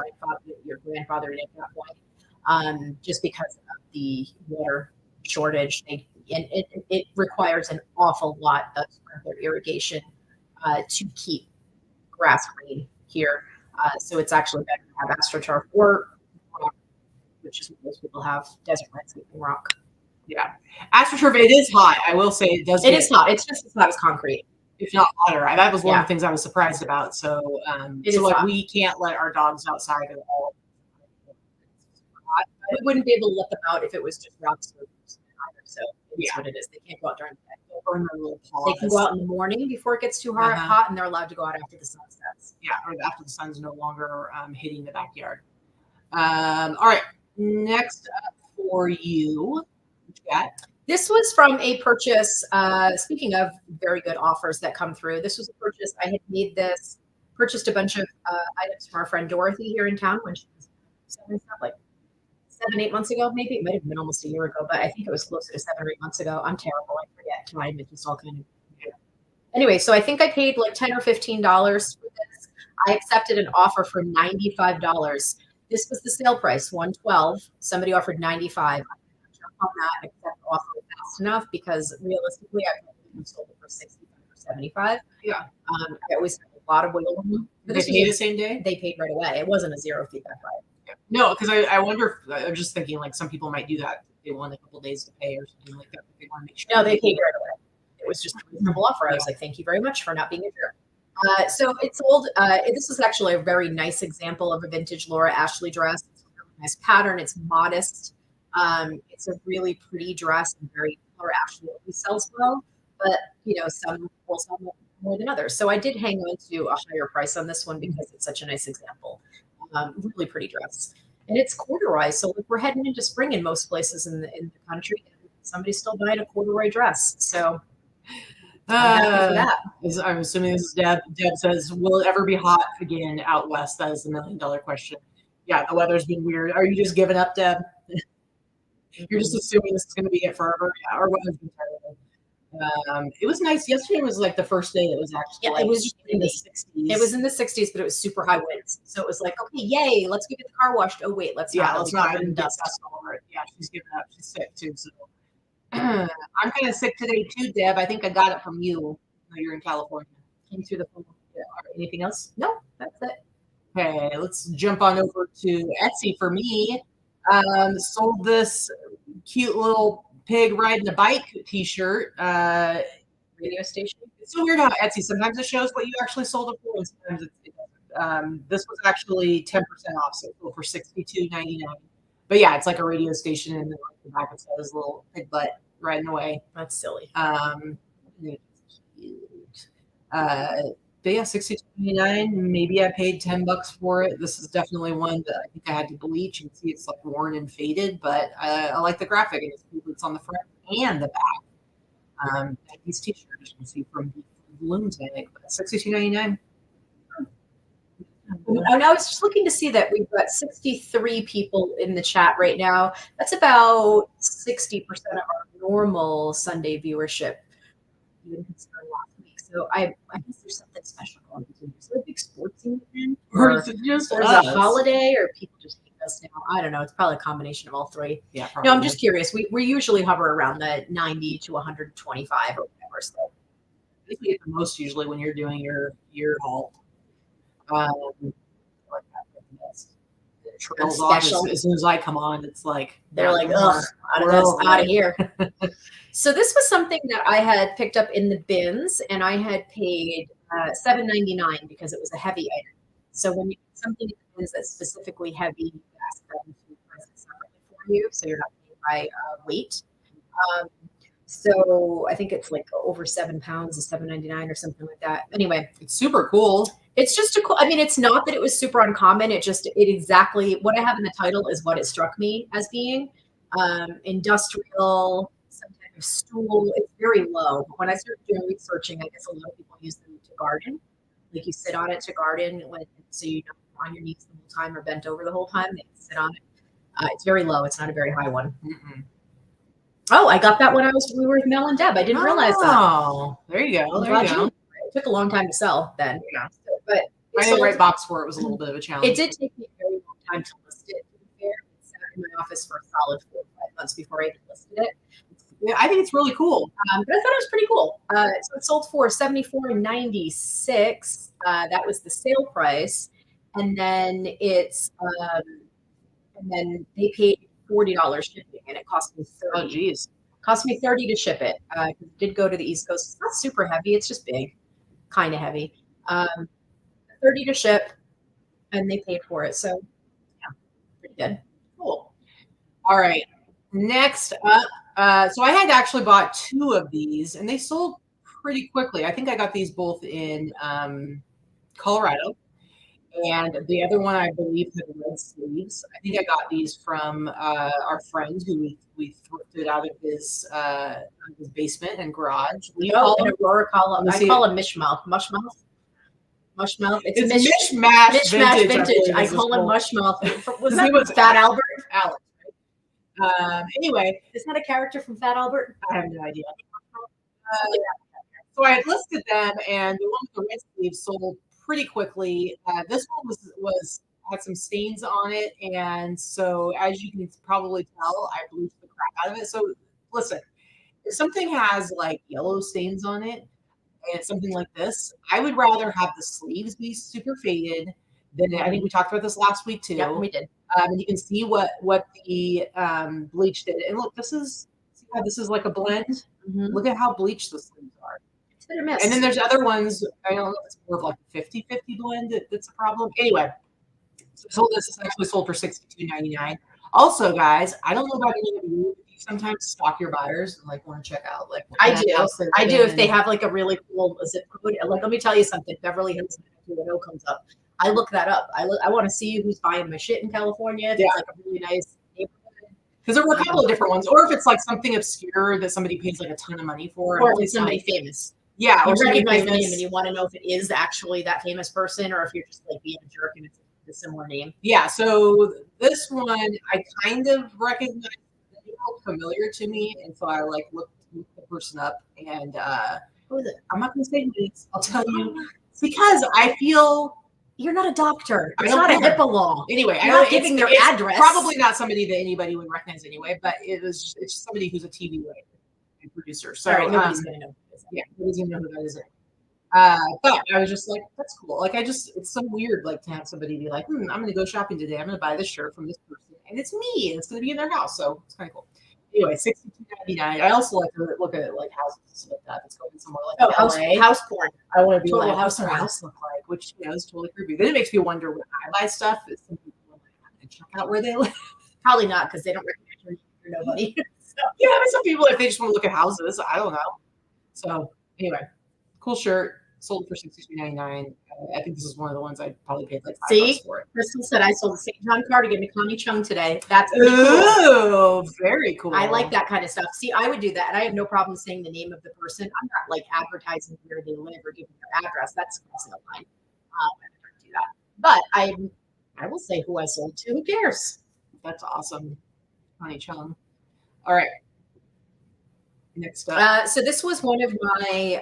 your grandfather at that point, just because of the water shortage. It requires an awful lot of sprinkler irrigation to keep grass green here. So it's actually better to have AstroTurf or rock, which is what most people have, desert landscaping rock. Yeah. AstroTurf, it is hot. I will say it does. It is hot. It's just as hot as concrete. If not hotter. That was one of the things I was surprised about. So, we can't let our dogs outside at all. We wouldn't be able to let them out if it was just rock surface either. So it's what it is. They can't go out during the day. Burn their little paws. They can go out in the morning before it gets too hot, and they're allowed to go out after the sun sets. Yeah, or after the sun's no longer hitting the backyard. All right, next up for you, what you got? This was from a purchase. Speaking of very good offers that come through, this was a purchase. I had purchased a bunch of items from our friend Dorothy here in town when she was selling stuff like 7-8 months ago, maybe. It might have been almost a year ago, but I think it was closer to 7 or 8 months ago. I'm terrible. I forget time. It's just all kind of. Anyway, so I think I paid like $10 or $15 for this. I accepted an offer for $95. This was the sale price, $112. Somebody offered $95. I jump on that, accept the offer fast enough because realistically, I probably sold it for $65 or $75. Yeah. I always have a lot of wiggle room. Did they pay the same day? They paid right away. It wasn't a zero feedback buyer. No, because I wonder if I'm just thinking like some people might do that. They want a couple of days to pay or something like that. But they want to make sure. No, they paid right away. It was just a reasonable offer. I was like, thank you very much for not being a jerk. So it sold. This is actually a very nice example of a vintage Laura Ashley dress. It's a really nice pattern. It's modest. It's a really pretty dress and very Laura Ashley always sells well, but some will sell more than others. So I did hang on to a higher price on this one because it's such a nice example. Really pretty dress. And it's corduroy, so we're heading into spring in most places in the country. Somebody's still buying a corduroy dress, so I'm happy for that. I'm assuming this is Deb. Deb says, "Will it ever be hot again out west?" That is the $1,000,000 question. Yeah, the weather's been weird. Are you just giving up, Deb? You're just assuming this is going to be it forever. Yeah, our weather's been terrible. It was nice. Yesterday was like the first day it was actually it was in the 60s. It was in the 60s, but it was super high winds. So it was like, okay, yay, let's go get the car washed. Oh wait, let's not. Let's not even dust all over it. Yeah, she's giving up. She's sick too. So I'm kind of sick today too, Deb. I think I got it from you. You're in California. Came through the phone. Yeah. Anything else? No, that's it. Okay, let's jump on over to Etsy for me. Sold this cute little pig riding a bike t-shirt. Radio station. It's so weird how Etsy sometimes it shows what you actually sold it for, and sometimes it doesn't. This was actually 10% off, so it sold for $62.99. But yeah, it's like a radio station, and then on the back it says little pig butt riding away. That's silly. But yeah, $62.99. Maybe I paid $10 for it. This is definitely one that I think I had to bleach. You can see it's like worn and faded, but I like the graphic, and it's on the front and the back. These t-shirts you can see from Balloon Tank, but $62.99. And I was just looking to see that we've got 63 people in the chat right now. That's about 60% of our normal Sunday viewership, even considering last week. So I guess there's something special going on. Is there a big sports event? Or is it just a holiday, or people just hate us now? I don't know. It's probably a combination of all three. Yeah, probably. No, I'm just curious. We usually hover around the 90 to 125 or whatever. So I think we get the most usually when you're doing your haul. Like that. It trails off as soon as I come on. It's like they're like, ugh, out of here. So this was something that I had picked up in the bins, and I had paid $7.99 because it was a heavy item. So when you get something in the bins that's specifically heavy, you ask them to price it separately for you, so you're not paying by weight. So I think it's like over 7 pounds is $7.99 or something like that. Anyway, it's super cool. It's just a cool. I mean, it's not that it was super uncommon. It exactly what I have in the title is what it struck me as being. Industrial, some type of stool. It's very low. But when I started doing researching, I guess a lot of people use them to garden. Like you sit on it to garden, so you don't on your knees the whole time or bent over the whole time. They sit on it. It's very low. It's not a very high one. Mm-mm. Oh, I got that when we were with Mel and Deb. I didn't realize that. Oh, there you go. There you go. It took a long time to sell then. Yeah. But I had the right box for it. It was a little bit of a challenge. It did take me a very long time to list it. To be fair, it sat in my office for a solid 4 or 5 months before I even listed it. Yeah, I think it's really cool. But I thought it was pretty cool. So it sold for $74.96. That was the sale price, and then and then they paid $40 shipping, and it cost me $30. Oh, geez. Cost me $30 to ship it. It did go to the East Coast. It's not super heavy. It's just big, kind of heavy. $30 to ship, and they paid for it. So, yeah, pretty good. Cool. All right. Next up, so I had actually bought 2 of these, and they sold pretty quickly. I think I got these both in Colorado, and the other one I believe had red sleeves. I think I got these from our friend who we thrifted out of his basement and garage. In Aurora, Colorado. I call him Mishmouth. Mushmouth. It's Mishmash Vintage. I call him Mushmouth. Was that Fat Albert? Alex. Anyway, is that a character from Fat Albert? I have no idea. So I had listed them, and the one with the red sleeves sold pretty quickly. This one had some stains on it, and so as you can probably tell, I bleached the crap out of it. So listen, if something has like yellow stains on it, and it's something like this, I would rather have the sleeves be super faded than I think we talked about this last week too. Yeah, we did. And you can see what the bleach did. And look, this is like a blend. Mm-hmm. Look at how bleached the sleeves are. It's hit or miss. And then there's other ones. I don't know if it's more of like a 50-50 blend that's a problem. Anyway, so this is actually sold for $62.99. Also, guys, I don't know about any of you. Sometimes stalk your buyers and like want to check out like I do if they have like a really cool zip code. Like, let me tell you something. Beverly Hills 90210 comes up. I look that up. I want to see who's buying my shit in California. If it's like a really nice neighborhood. Because there were a couple of different ones, or if it's like something obscure that somebody pays like a ton of money for, or if somebody famous. Yeah, you or recognize the name and you want to know if it is actually that famous person or if you're just like being a jerk and it's a similar name. Yeah, so this one I kind of recognized. It felt familiar to me, and so I like looked the person up, and Who is it? I'm not going to say who it is. I'll tell you because I feel you're not a doctor. It's I don't not care. a HIPAA law. Anyway, you're not giving their address. Probably not somebody that anybody would recognize anyway, but it's somebody who's a TV writer and producer. So nobody's gonna know. Yeah, nobody's gonna know who that is. But I was just like, that's cool. Like, it's so weird, like to have somebody be like, I'm gonna go shopping today. I'm gonna buy this shirt from this person, and it's me, and it's gonna be in their house. So it's kind of cool. Anyway, $62.99. I also like to look at like houses like that. It's going somewhere like house porn. I want to be total like, house what's their house look like? Which is totally creepy. Then it makes me wonder when I buy stuff. Is some people like, check out where they live? Probably not because they don't recognize you're nobody. So, yeah, I mean, some people if they just want to look at houses, I don't know. So anyway, cool shirt. Sold for $62.99. I think this is one of the ones I probably paid like $5 for it. Crystal said I sold the St. John cardigan to Connie Chung today. That's pretty cool. Very cool. I like that kind of stuff. See, I would do that, and I have no problem saying the name of the person. I'm not like advertising where they live or giving their address. That's crossing the line. I don't do that. But I will say who I sold to. Who cares? That's awesome, Connie Chung. All right. Next up. So this was one of my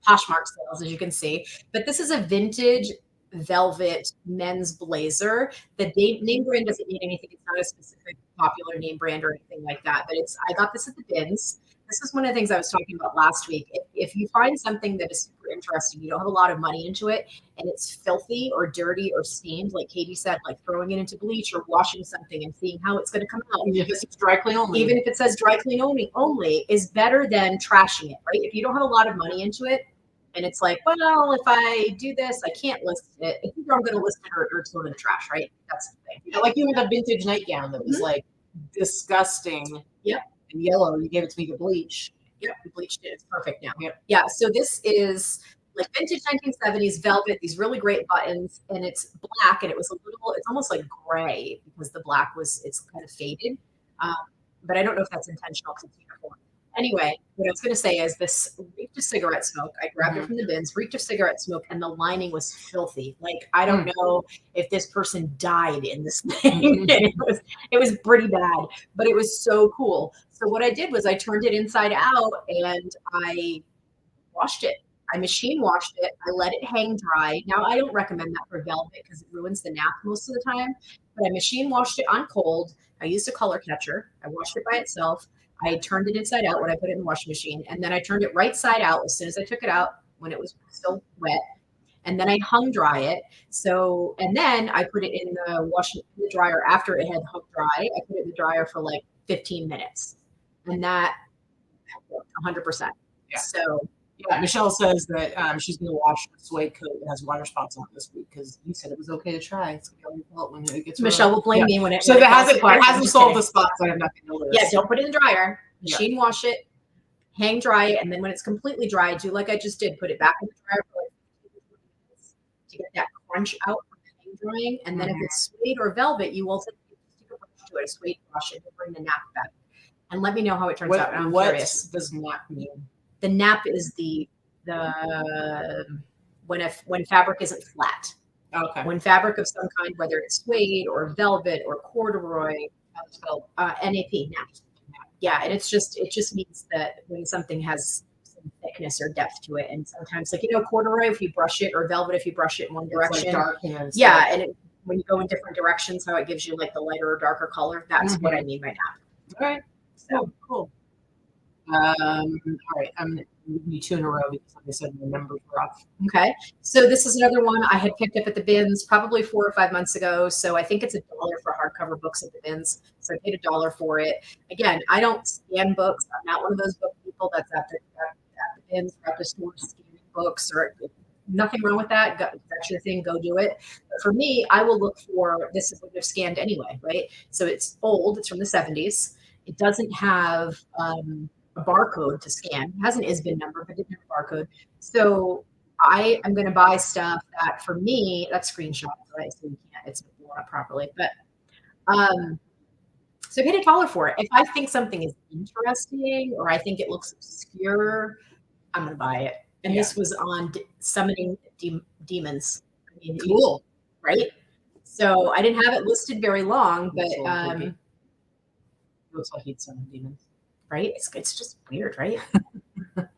Poshmark sales, as you can see, but this is a vintage velvet men's blazer. The name brand doesn't mean anything. It's not a specific popular name brand or anything like that, but I got this at the bins. This is one of the things I was talking about last week. If you find something that is super interesting, you don't have a lot of money into it, and it's filthy or dirty or stained, like Katy said, like throwing it into bleach or washing something and seeing how it's going to come out. Even if it's dry clean only. Even if it says dry clean only is better than trashing it, right? If you don't have a lot of money into it, and it's like, well, if I do this, I can't list it. Either I'm going to list it or it's going to the trash, right? That's the thing. Yeah, like you had a vintage nightgown that was like disgusting. Yep. And yellow. You gave it to me to bleach. Yep. We bleached it. It's perfect now. Yep. Yeah. So this is like vintage 1970s velvet, these really great buttons, and it's black, and it's almost like gray because the black it's kind of faded. But I don't know if that's intentional because it's uniform. Anyway, what I was going to say is this reeked of cigarette smoke. I grabbed it from the bins, reeked of cigarette smoke, and the lining was filthy. Like, I don't know if this person died in this thing. It was pretty bad, but it was so cool. So what I did was I turned it inside out and I washed it. I machine washed it. I let it hang dry. Now, I don't recommend that for velvet because it ruins the nap most of the time, but I machine washed it on cold. I used a color catcher. I washed it by itself. I turned it inside out when I put it in the washing machine, and then I turned it right side out as soon as I took it out when it was still wet, and then I hung dry it. So, and then I put it in the dryer after it had hung dry. I put it in the dryer for like 15 minutes, and that worked 100%. Yeah. So, yeah, Michelle says that she's going to wash the suede coat that has water spots on it this week because you said it was okay to try. It's going to be your fault when it gets Michelle will blame me when it. So it hasn't solved the spots. I have nothing to lose. Yeah, don't put it in the dryer. Machine wash it, hang dry it, and then when it's completely dry, do like I just did. Put it back in the dryer for like 15 minutes to get that crunch out from the hang drying. And then if it's suede or velvet, you will stick a brush to it, a suede brush, and bring the nap back. And let me know how it turns out. I'm curious. What does nap mean? The nap is the when fabric isn't flat. Okay. When fabric of some kind, whether it's suede or velvet or corduroy, NAP, nap. Yeah, and it just means that when something has some thickness or depth to it, and sometimes like corduroy, if you brush it, or velvet, if you brush it in one direction, like dark and and when you go in different directions, how it gives you like the lighter or darker color. That's what I mean by nap. All right. So cool. All right, I'm gonna give you 2 in a row because, like I said, the numbers were off. Okay, so this is another one I had picked up at the bins probably 4 or 5 months ago. So I think it's $1 for hardcover books at the bins. So I paid $1 for it. Again, I don't scan books. I'm not one of those book people that's at the bins or at the store scanning books. Or nothing wrong with that. That's your thing. Go do it. But for me, I will look for this is what they've scanned anyway, right? So it's old. It's from the 70s. It doesn't have a barcode to scan. It has an ISBN number, but it didn't have a barcode. So I am going to buy stuff that for me, that's screenshot, right? So you can't, it's blown up properly. But so I paid $1 for it. If I think something is interesting or I think it looks obscure, I'm going to buy it. And this was on summoning demons. I mean, Cool. Right? So I didn't have it listed very long, but it looks like he'd summon demons. Right? It's just weird, right?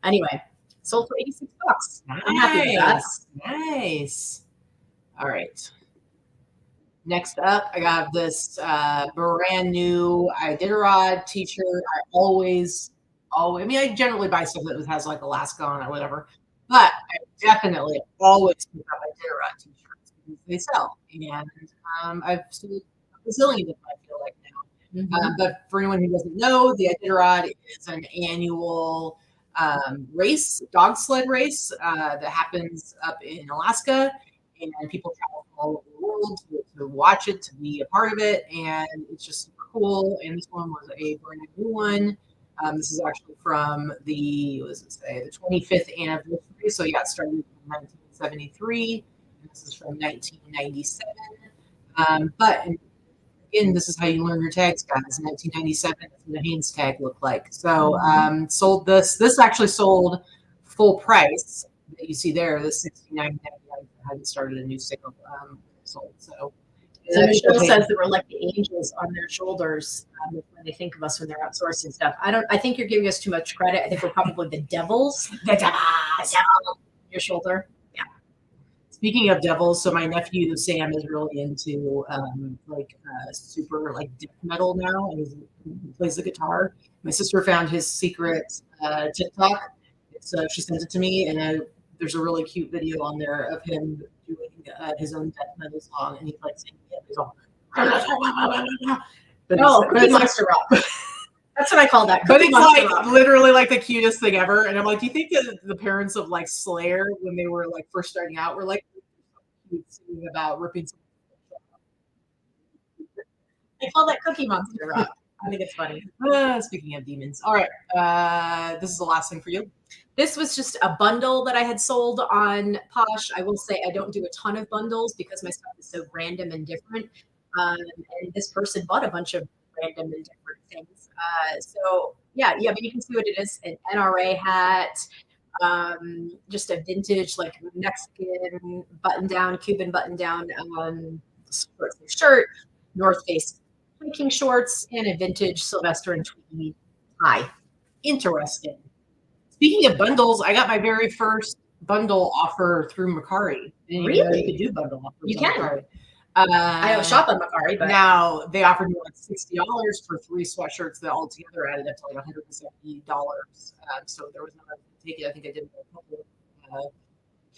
Anyway, sold for $86. I'm happy with that. Nice. All right. Next up, I got this brand new Iditarod t-shirt. I mean, I generally buy stuff that has like Alaska on it or whatever, but I definitely always pick up Iditarod t-shirts because they sell. And I've sold a bazillion of them, I feel like now. But for anyone who doesn't know, the Iditarod is an annual race, dog sled race that happens up in Alaska. And people travel from all over the world to watch it, to be a part of it, and it's just super cool. And this one was a brand new one. This is actually from the 25th anniversary. So yeah, it started in 1973, and this is from 1997. But again, this is how you learn your tags, guys. In 1997, that's what the Hanes tag looked like. So sold this. This actually sold full price that you see there. The $69.99. Hadn't started a new sale sold. So Michelle says that we're like the angels on their shoulders when they think of us when they're outsourcing stuff. I think you're giving us too much credit. I think we're probably the devils. The devil on your shoulder. Yeah. Speaking of devils, so my nephew Sam is really into super like death metal now, and he plays the guitar. My sister found his secret TikTok. So she sent it to me, and there's a really cute video on there of him doing his own death metal song, and he's like singing it. He's all, Cookie Monster Rock. That's what I call that. But it's like literally like the cutest thing ever. And I'm like, do you think that the parents of like Slayer, when they were like first starting out, were like singing about ripping some? I call that Cookie Monster Rock. I think it's funny. Speaking of demons. All right. This is the last thing for you. This was just a bundle that I had sold on Posh. I will say I don't do a ton of bundles because my stuff is so random and different. And this person bought a bunch of random and different things. So yeah, I mean, you can see what it is: an NRA hat, just a vintage like Mexican button-down, Cuban button-down shirt, North Face hiking shorts, and a vintage Sylvester and Tweety tie. Interesting. Speaking of bundles, I got my very first bundle offer through Mercari. Really? You could do bundle offers. You can. Mercari. I don't shop on Mercari, but now they offered me like $60 for 3 sweatshirts that altogether added up to like $170. So there was no way to take it. I think I did a couple of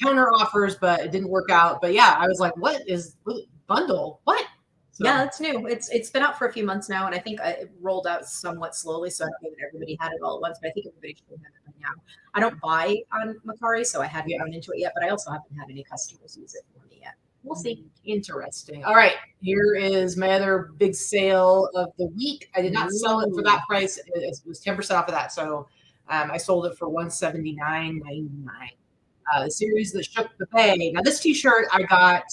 counter offers, but it didn't work out. But yeah, I was like, what is bundle? What? So, yeah, it's new. It's been out for a few months now, and I think it rolled out somewhat slowly, so I don't think that everybody had it all at once, but I think everybody should have it by now. I don't buy on Mercari, so I haven't gone into it yet, but I also haven't had any customers use it for me yet. We'll see. Interesting. All right, here is my other big sale of the week. I did not sell it for that price. It was 10% off of that, so I sold it for $179.99. The series that shook the bay. Now, this T-shirt I got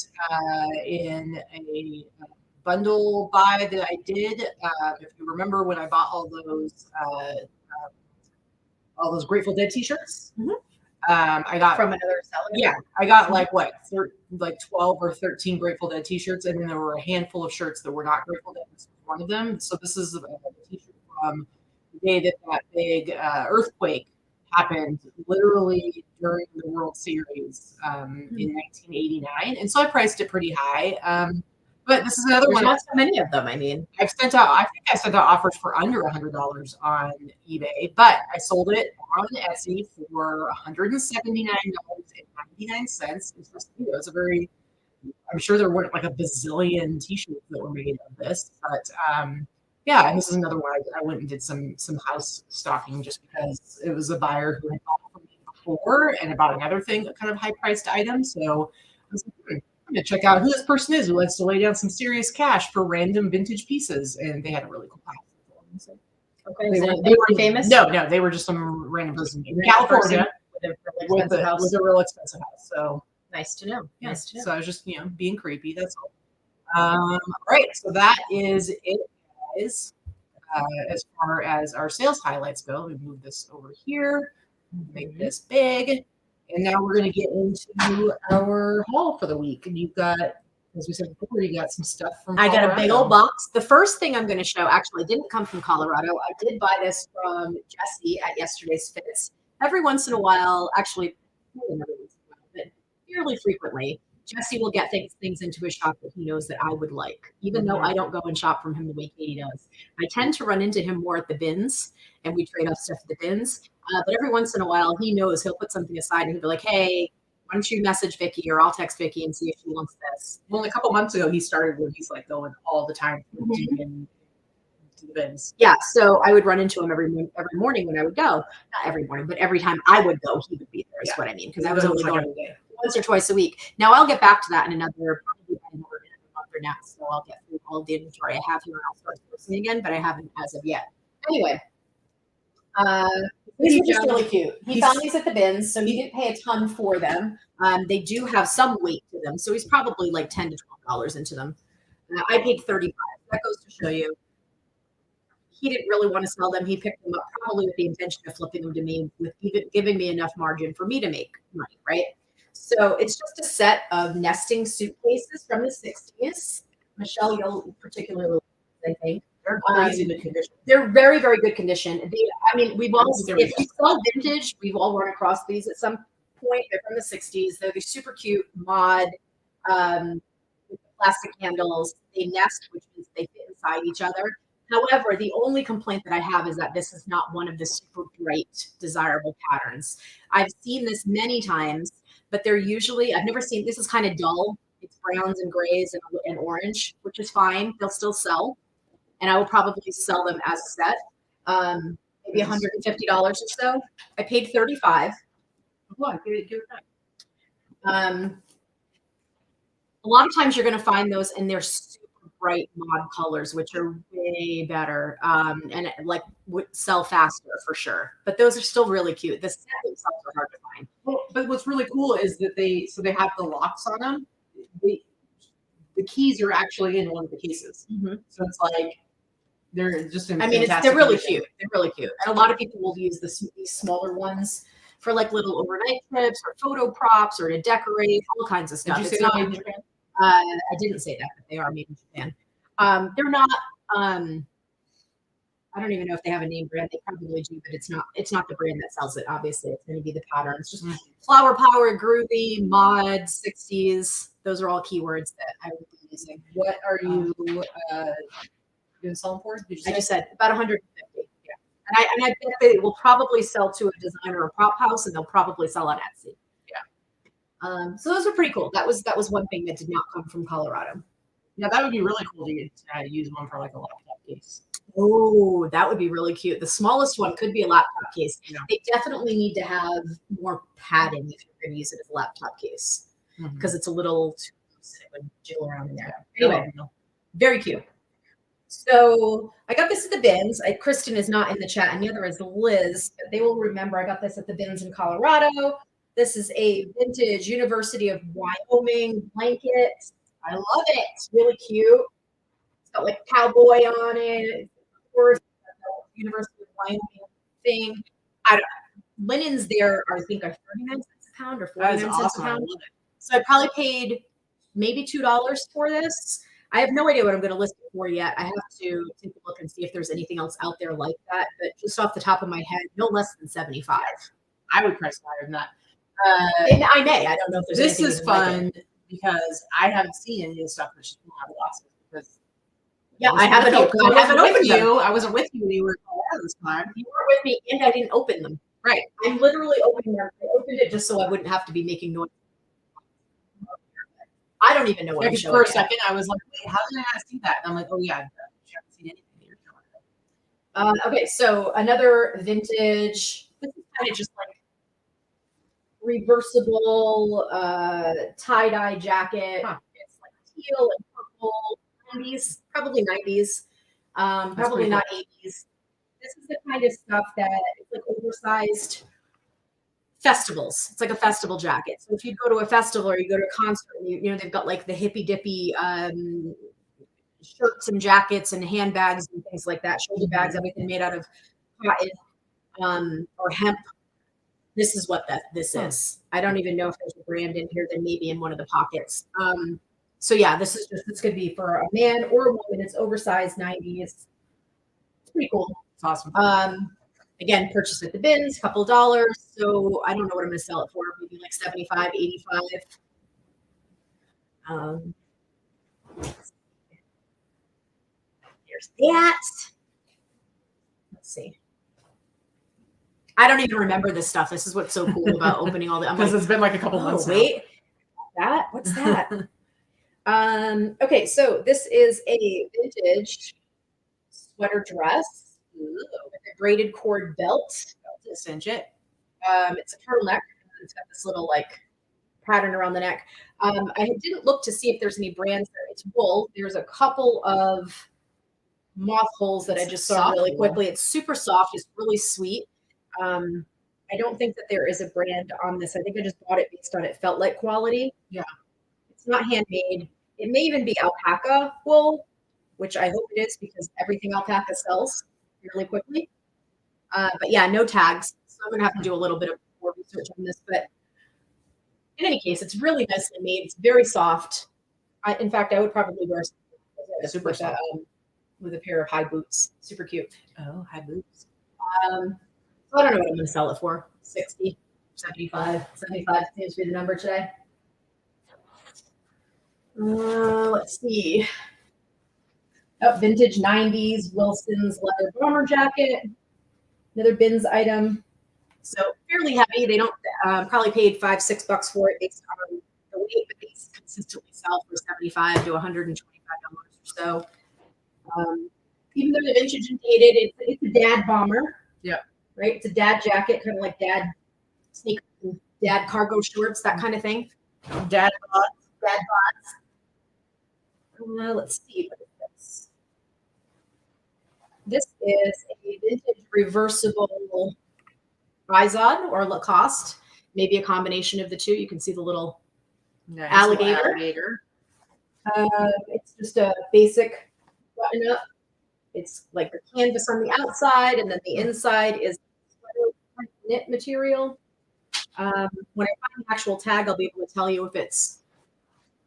in a bundle buy that I did. If you remember when I bought all those Grateful Dead T-shirts, I got from another seller. Yeah, I got like 12 or 13 Grateful Dead T-shirts, and then there were a handful of shirts that were not Grateful Dead. This was one of them. So this is a T-shirt from the day that big earthquake happened, literally during the World Series in 1989, and so I priced it pretty high. But this is another one. Not so many of them. I mean, I think I sent out offers for under $100 on eBay, but I sold it on Etsy for $179.99. It's a very, I'm sure there weren't like a bazillion T-shirts that were made of this, but yeah, and this is another one I went and did some house stocking just because it was a buyer who had bought from me before and about another thing, a kind of high priced item. So I was like, I'm gonna check out who this person is who likes to lay down some serious cash for random vintage pieces, and they had a really cool house. So, okay, they were famous. No, they were just some random person in California. really expensive house. With a real expensive house. So Nice to know. yeah. Nice to know. So I was just, being creepy. That's all. All right. So that is it, guys. As far as our sales highlights go, let me move this over here, make this big. And now we're going to get into our haul for the week. And you've got, as we said before, you got some stuff from I Colorado. got a big old box. The first thing I'm going to show actually didn't come from Colorado. I did buy this from Jesse at yesterday's Fits. Every once in a while, actually, more than every once in a while, but fairly frequently, Jesse will get things into his shop that he knows that I would like, even though I don't go and shop from him the way Katy does. I tend to run into him more at the bins, and we trade off stuff at the bins. But every once in a while, he knows he'll put something aside and he'll be like, hey, why don't you message Vikki or I'll text Vikki and see if she wants this. Well, a couple months ago, he started where he's like going all the time to the bins. Yeah, so I would run into him every morning when I would go. Not every morning, but every time I would go, he would be there. Is what I mean, because I was only going once or twice a week. Now I'll get back to that in another probably by another month or next. So I'll get through all of the inventory I have here and I'll start sourcing again, but I haven't as of yet. Anyway, these are just really cute. He found these at the bins, so he didn't pay a ton for them. They do have some weight to them, so he's probably like $10 to $12 into them. I paid $35. That goes to show you he didn't really want to sell them. He picked them up probably with the intention of flipping them to me, with even giving me enough margin for me to make money, right? So it's just a set of nesting suitcases from the 60s. Michelle, you'll particularly, I think. They're crazy good condition. They're very, very good condition. We've all, if you sell vintage, we've all run across these at some point. They're from the 60s. They're these super cute mod with plastic handles. They nest, which means they fit inside each other. However, the only complaint that I have is that this is not one of the super bright, desirable patterns. I've seen this many times, but they're usually, I've never seen, this is kind of dull. It's browns and grays and orange, which is fine. They'll still sell. And I will probably sell them as a set, maybe $150 or so. I paid $35. A lot of times you're going to find those in their super bright mod colors, which are way better and like would sell faster for sure. But those are still really cute. The set themselves are hard to find. Well, but what's really cool is that they have the locks on them. The keys are actually in one of the cases, so it's like they're just. They're really cute. They're really cute, and a lot of people will use these smaller ones for like little overnight trips or photo props or to decorate all kinds of stuff. Did you say they're made in Japan? I didn't say that, but they are made in Japan. They're not. I don't even know if they have a name brand. They probably do, but it's not the brand that sells it. Obviously, it's going to be the pattern. It's just flower power, groovy, mod, 60s. Those are all keywords that I would be using. What are you going to sell them for? I just said about 150. Yeah, and I bet they will probably sell to a designer or prop house, and they'll probably sell on Etsy. Yeah. So those are pretty cool. That was one thing that did not come from Colorado. Yeah, that would be really cool to use one for like a laptop case. Oh, that would be really cute. The smallest one could be a laptop case. Yeah. They definitely need to have more padding if you're going to use it as a laptop case because it's a little too loose and it would jiggle around in there. Anyway, very cute. So I got this at the bins. Kristen is not in the chat, and neither is Liz. But they will remember I got this at the bins in Colorado. This is a vintage University of Wyoming blanket. I love it. It's really cute. It's got like cowboy on it. Of course, University of Wyoming thing. Linens there are, I think, are 39 cents a pound or 49 cents a pound. So I probably paid maybe $2 for this. I have no idea what I'm going to list it for yet. I have to take a look and see if there's anything else out there like that. But just off the top of my head, no less than 75. I would price higher than that. And I may. I don't know if there's this anything is fun because I haven't seen any of the stuff that she's have lost because I haven't opened you. I wasn't with you when you were at this time. You weren't with me, and I didn't open them. Right. I'm literally opening them. I opened it just so I wouldn't have to be making noise. I don't even know what I'm showing. For a second, I was like, wait, how did I not see that? And I'm like, oh yeah, you haven't seen anything that you're showing. Okay, so another vintage. This is kind of just like reversible tie-dye jacket. It's like teal and purple, 90s, probably 90s, probably not 80s. This is the kind of stuff that it's like oversized festivals. It's like a festival jacket. So if you go to a festival or you go to a concert, you know, they've got like the hippy dippy shirts and jackets and handbags and things like that, shoulder bags, everything made out of cotton or hemp. This is what this is. I don't even know if there's a brand in here. Then maybe in one of the pockets. So yeah, this could be for a man or a woman. It's oversized 90s. It's pretty cool. It's awesome. Again, purchased at the bins, couple of dollars. So I don't know what I'm going to sell it for. Maybe like 75, 85. There's that. Let's see. I don't even remember this stuff. This is what's so cool about opening all the. Because it's been like a couple months. Wait, that what's that? Okay, so this is a vintage sweater dress with a braided cord belt to cinch it. It's a turtleneck. It's got this little like pattern around the neck. I didn't look to see if there's any brands there. It's wool. There's a couple of moth holes that I just saw really quickly. It's super soft. It's really sweet. I don't think that there is a brand on this. I think I just bought it based on it felt like quality. Yeah. It's not handmade. It may even be alpaca wool, which I hope it is because everything alpaca sells really quickly. But yeah, no tags. So I'm going to have to do a little bit of more research on this. But in any case, it's really nicely made. It's very soft. In fact, I would probably wear super soft. With a pair of high boots. Super cute. Oh, high boots. So I don't know what I'm going to sell it for. 60, 75. 75 seems to be the number today. Let's see. Oh, vintage 90s Wilson's leather bomber jacket. Another bins item. So fairly heavy. They don't probably paid $5-6 for it based on the weight, but these consistently sell for $75 to $125 or so. Even though they're vintage and dated, it's a dad bomber. Yeah. Right? It's a dad jacket, kind of like dad sneakers, dad cargo shorts, that kind of thing. Dad bots. Dad bots. Let's see. What is this? This is a vintage reversible Izod or Lacoste. Maybe a combination of the two. You can see the little alligator. It's just a basic button up. It's like the canvas on the outside, and then the inside is knit material. When I find the actual tag, I'll be able to tell you if it's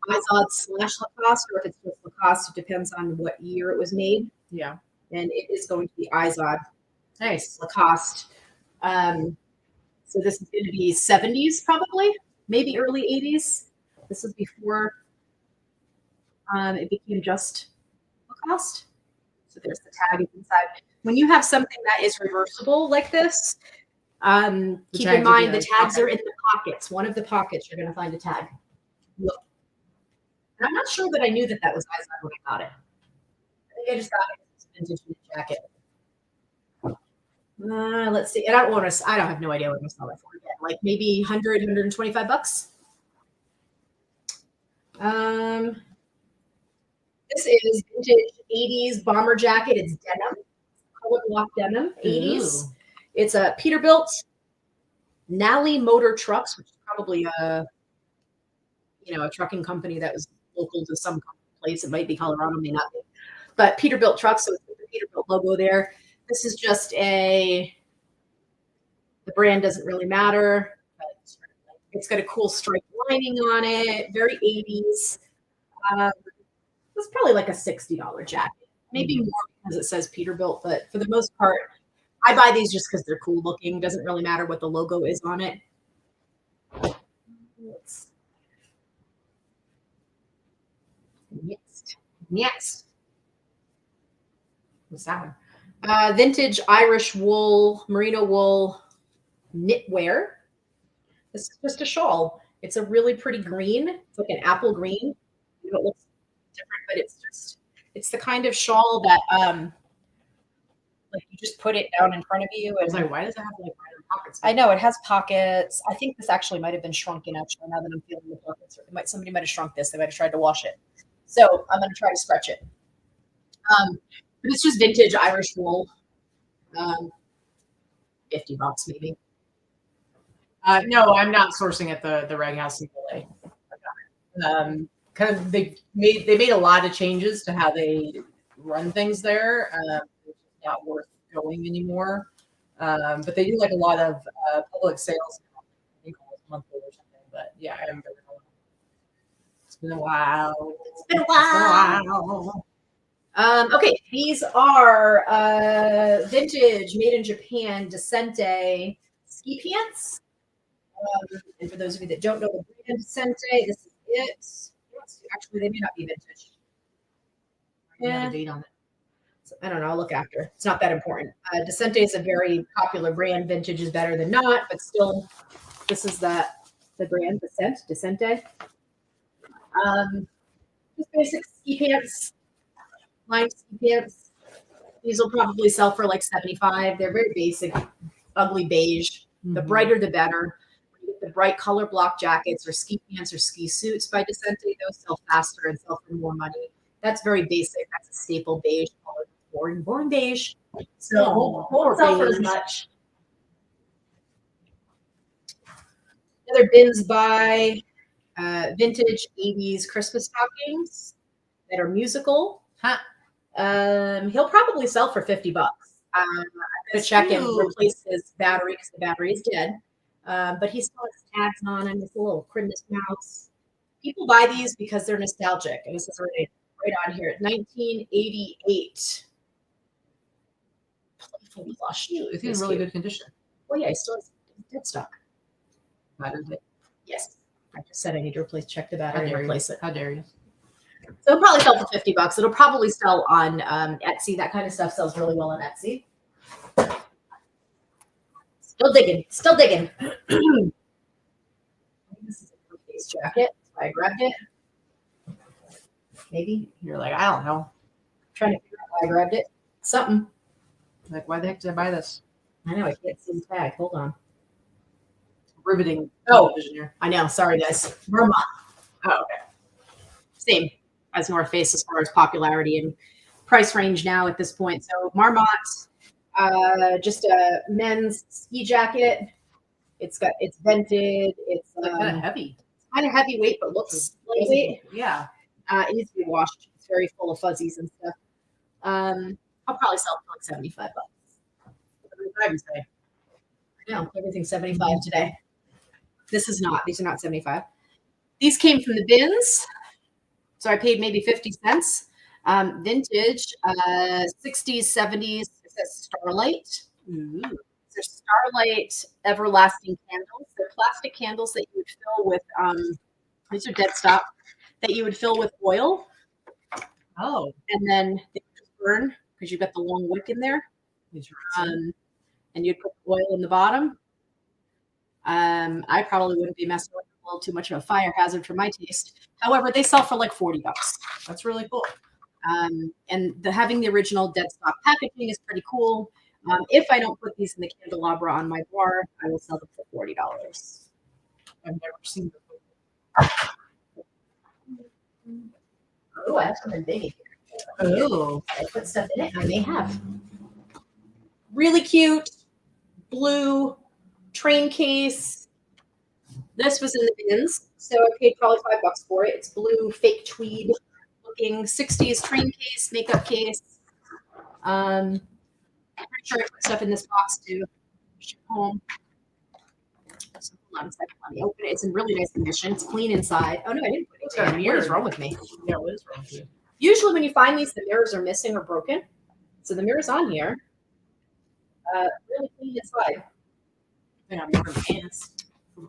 Izod/Lacoste or if it's just Lacoste. It depends on what year it was made. Yeah. And it is going to be Izod. Nice. Lacoste. So this is going to be 70s probably, maybe early 80s. This is before it became just Lacoste. So there's the tag inside. When you have something that is reversible like this, keep in mind the tags are in the pockets. One of the pockets, you're going to find a tag. Look. And I'm not sure that I knew that was Izod when I got it. I think I just got it as a vintage jacket. Let's see. And I don't have no idea what I'm going to sell it for yet. Like maybe $100, $125. This is vintage 80s bomber jacket. It's denim, color block denim, 80s. Ooh. It's a Peterbilt Nally Motor Trucks, which is probably a trucking company that was local to some place. It might be Colorado, may not be. But Peterbilt trucks, so it's the Peterbilt logo there. This is just the brand doesn't really matter. But it's got a cool striped lining on it, very 80s. It's probably like a $60 jacket, maybe more because it says Peterbilt, but for the most part, I buy these just because they're cool looking. Doesn't really matter what the logo is on it. Next. What's that one? Vintage Irish wool, merino wool knitwear. This is just a shawl. It's a really pretty green. It's like an apple green. It looks different, but it's the kind of shawl that like you just put it down in front of you. And I was like, why does it have like random pockets? I know it has pockets. I think this actually might have been shrunken actually now that I'm feeling the pockets. Somebody might have shrunk this. They might have tried to wash it. So I'm going to try to stretch it. But it's just vintage Irish wool. $50 maybe. No, I'm not sourcing at the rag house in LA. Kind of they made a lot of changes to how they run things there. It's not worth going anymore. But they do like a lot of public sales. I think almost monthly or something. But yeah, I haven't been in a while. It's been a while. It's been a while. Okay, these are vintage, made in Japan, Descente ski pants. And for those of you that don't know the brand Descente, this is it. Actually, they may not be vintage. Yeah, date on it. So, I don't know. I'll look after. It's not that important. Descente is a very popular brand. Vintage is better than not, but still, this is the brand Descente. Just basic ski pants. Lined ski pants. These will probably sell for like $75. They're very basic, ugly beige. The brighter, the better. The bright color block jackets or ski pants or ski suits by Descente, those sell faster and sell for more money. That's very basic. That's a staple beige color. Boring beige. So won't sell for as much. Another bins by vintage 80s Christmas stockings that are musical. Huh. He'll probably sell for $50. I'm gonna check and replace his battery because the battery is dead. But he still has tags on and this little Christmas mouse. People buy these because they're nostalgic. And this is right on here. 1988. Playful plush. It's in really good condition. Well, yeah, he still has dead stock. Battery. Yes. I just said I need to check the battery and replace it. How dare you? So it'll probably sell for $50. It'll probably sell on Etsy. That kind of stuff sells really well on Etsy. Still digging. This is a case jacket. I grabbed it. Maybe. You're like, I don't know. I'm trying to figure out why I grabbed it. Something. Like, why the heck did I buy this? I know. I can't see the tag. Hold on. Riveting. Oh, vision here. I know. Sorry, guys. Vermont. Oh, okay. Same as North Face as far as popularity and price range now at this point. So Marmot, just a men's ski jacket. It's vented. It's kind of heavy. Kind of heavyweight, but looks lightweight. Yeah. It needs to be washed. It's very full of fuzzies and stuff. I'll probably sell it for like $75. I would say. No, everything's $75 today. This is not. These are not $75. These came from the bins. So I paid maybe 50 cents. Vintage, 60s, 70s. It says Starlight. Ooh. They're Starlight everlasting candles. They're plastic candles that you would fill with, these are dead stock, that you would fill with oil. Oh. And then they just burn because you've got the long wick in there. And you'd put the oil in the bottom. I probably wouldn't be messing with a little too much of a fire hazard for my taste. However, they sell for like $40. That's really cool. And having the original dead stock packaging is pretty cool. If I don't put these in the candelabra on my bar, I will sell them for $40. I've never seen them. Oh, I have something big in here. Oh. I put stuff in it. I may have. Really cute blue train case. This was in the bins, so I paid probably $5 for it. It's blue fake tweed looking 60s train case, makeup case. I'm pretty sure I put stuff in this box to ship home. So hold on a second. Let me open it. It's in really nice condition. It's clean inside. Oh no, I didn't put it in. What is wrong with me? Yeah, what is wrong with you? Usually when you find these, the mirrors are missing or broken. So the mirror's on here. Really clean inside. I think I'm wearing pants.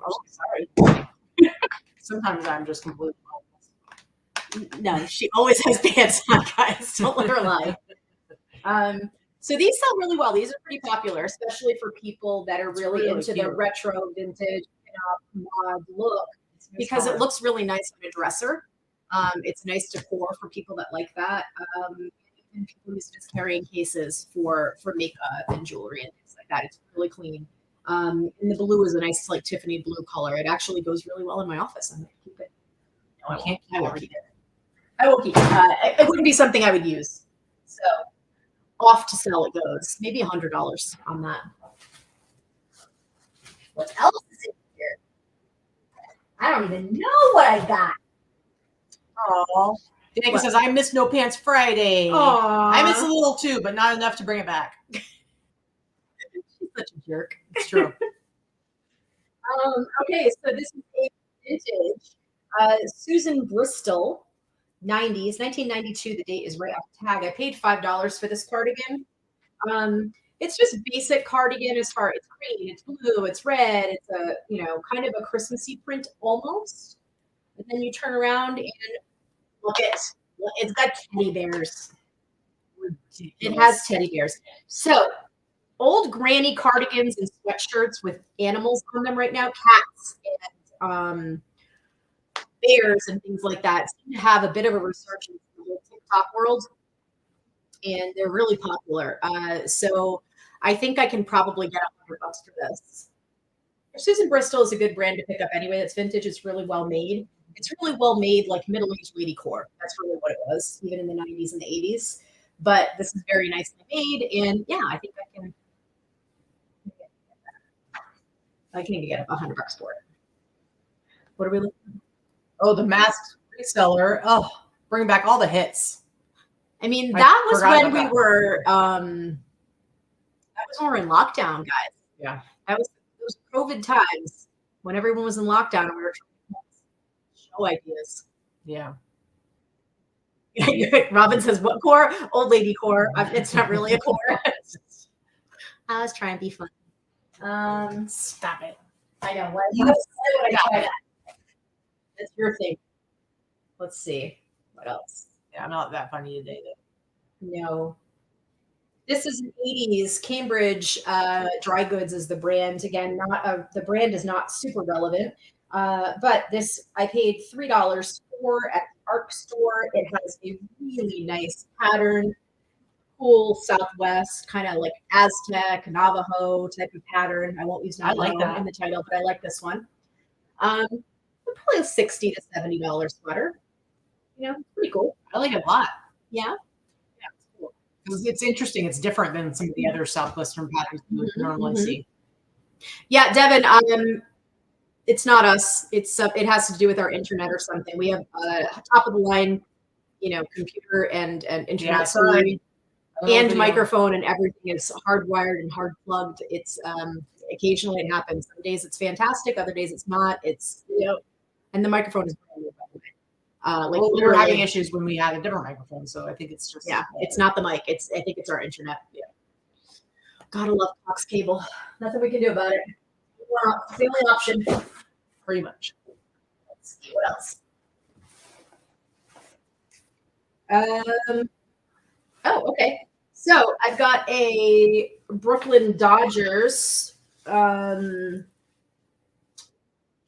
Oh, sorry. Sometimes I'm just completely No, she always has pants on, guys. Don't let her lie. So these sell really well. These are pretty popular, especially for people that are really into the retro, vintage, mod look, because it looks really nice on a dresser. It's nice decor for people that like that. And people who's just carrying cases for makeup and jewelry and things like that. It's really clean. And the blue is a nice like Tiffany blue color. It actually goes really well in my office. I'm gonna keep it. No, I can't. I won't keep it. I will keep it. It wouldn't be something I would use. So off to sell it goes. Maybe $100 on that. What else is in I don't even know what I got. Oh, Danica says, I miss No Pants Friday. Aww. I miss a little too, but not enough to bring it back. She's such a jerk. It's true. Okay, so this is a vintage Susan Bristol 90s, 1992. The date is right off the tag. I paid $5 for this cardigan. It's just basic cardigan as far it's green, it's blue, it's red, it's a kind of a Christmassy print almost. And then you turn around and look at it's got teddy bears. It has teddy bears. So old granny cardigans and sweatshirts with animals on them right now, cats and bears and things like that, seem to have a bit of a resurgence in the whole TikTok world, and they're really popular. So I think I can probably get $100 for this. Susan Bristol is a good brand to pick up anyway. That's vintage. It's really well made. It's really well made, like middle-aged lady core. That's really what it was, even in the 90s and the 80s. But this is very nicely made, and yeah, I think I can get $100 for it. What are we looking at? Oh, the masked reseller. Oh, bring back all the hits. I mean, that was when we were that was when we were in lockdown, guys. Yeah. That was those COVID times when everyone was in lockdown and we were trying to show ideas. Yeah. Robin says, what core? Old lady core. It's not really a core. I was trying to be fun. Stop it. I know. Why would I try that? That's your thing. Let's see. What else? Yeah, I'm not that funny today, though. No. This is an 80s Cambridge Dry Goods is the brand. Again, the brand is not super relevant. But this I paid $3 for at the ARC store. It has a really nice pattern, cool Southwest, kind of like Aztec, Navajo type of pattern. I won't use Navajo in the title, but I like this one. Probably a $60 to $70 sweater. Pretty cool. I like it a lot. Yeah. Yeah, it's cool. Because it's interesting. It's different than some of the other Southwestern patterns you would normally see. Yeah, Devin, it's not us. It has to do with our internet or something. We have top of the line, computer and internet sorry. And microphone and everything is hardwired and hard plugged. It's occasionally it happens. Some days it's fantastic, other days it's not. It's and the microphone is brand new, by the way. We were having issues when we had a different microphone, so I think it's just it's not the mic. I think it's our internet. Yeah. Gotta love Cox cable. Nothing we can do about it. It's the only option. Pretty much. Let's see what else. Oh, okay. So I've got a Brooklyn Dodgers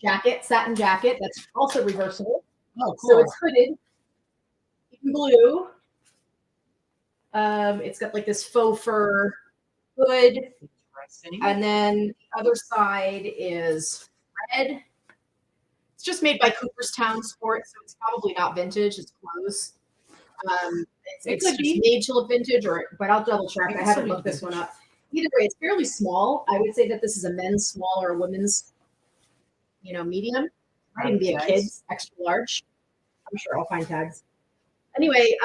jacket, satin jacket. That's also reversible. Oh, cool. So it's hooded in blue. It's got like this faux fur hood. And then the other side is red. It's just made by Cooperstown Sports, so it's probably not vintage. It's clothes. It's just made to look vintage, but I'll double check. I haven't looked this one up. Either way, it's fairly small. I would say that this is a men's small or a women's, medium. Might even be a kid's extra large. I'm sure I'll find tags. Anyway,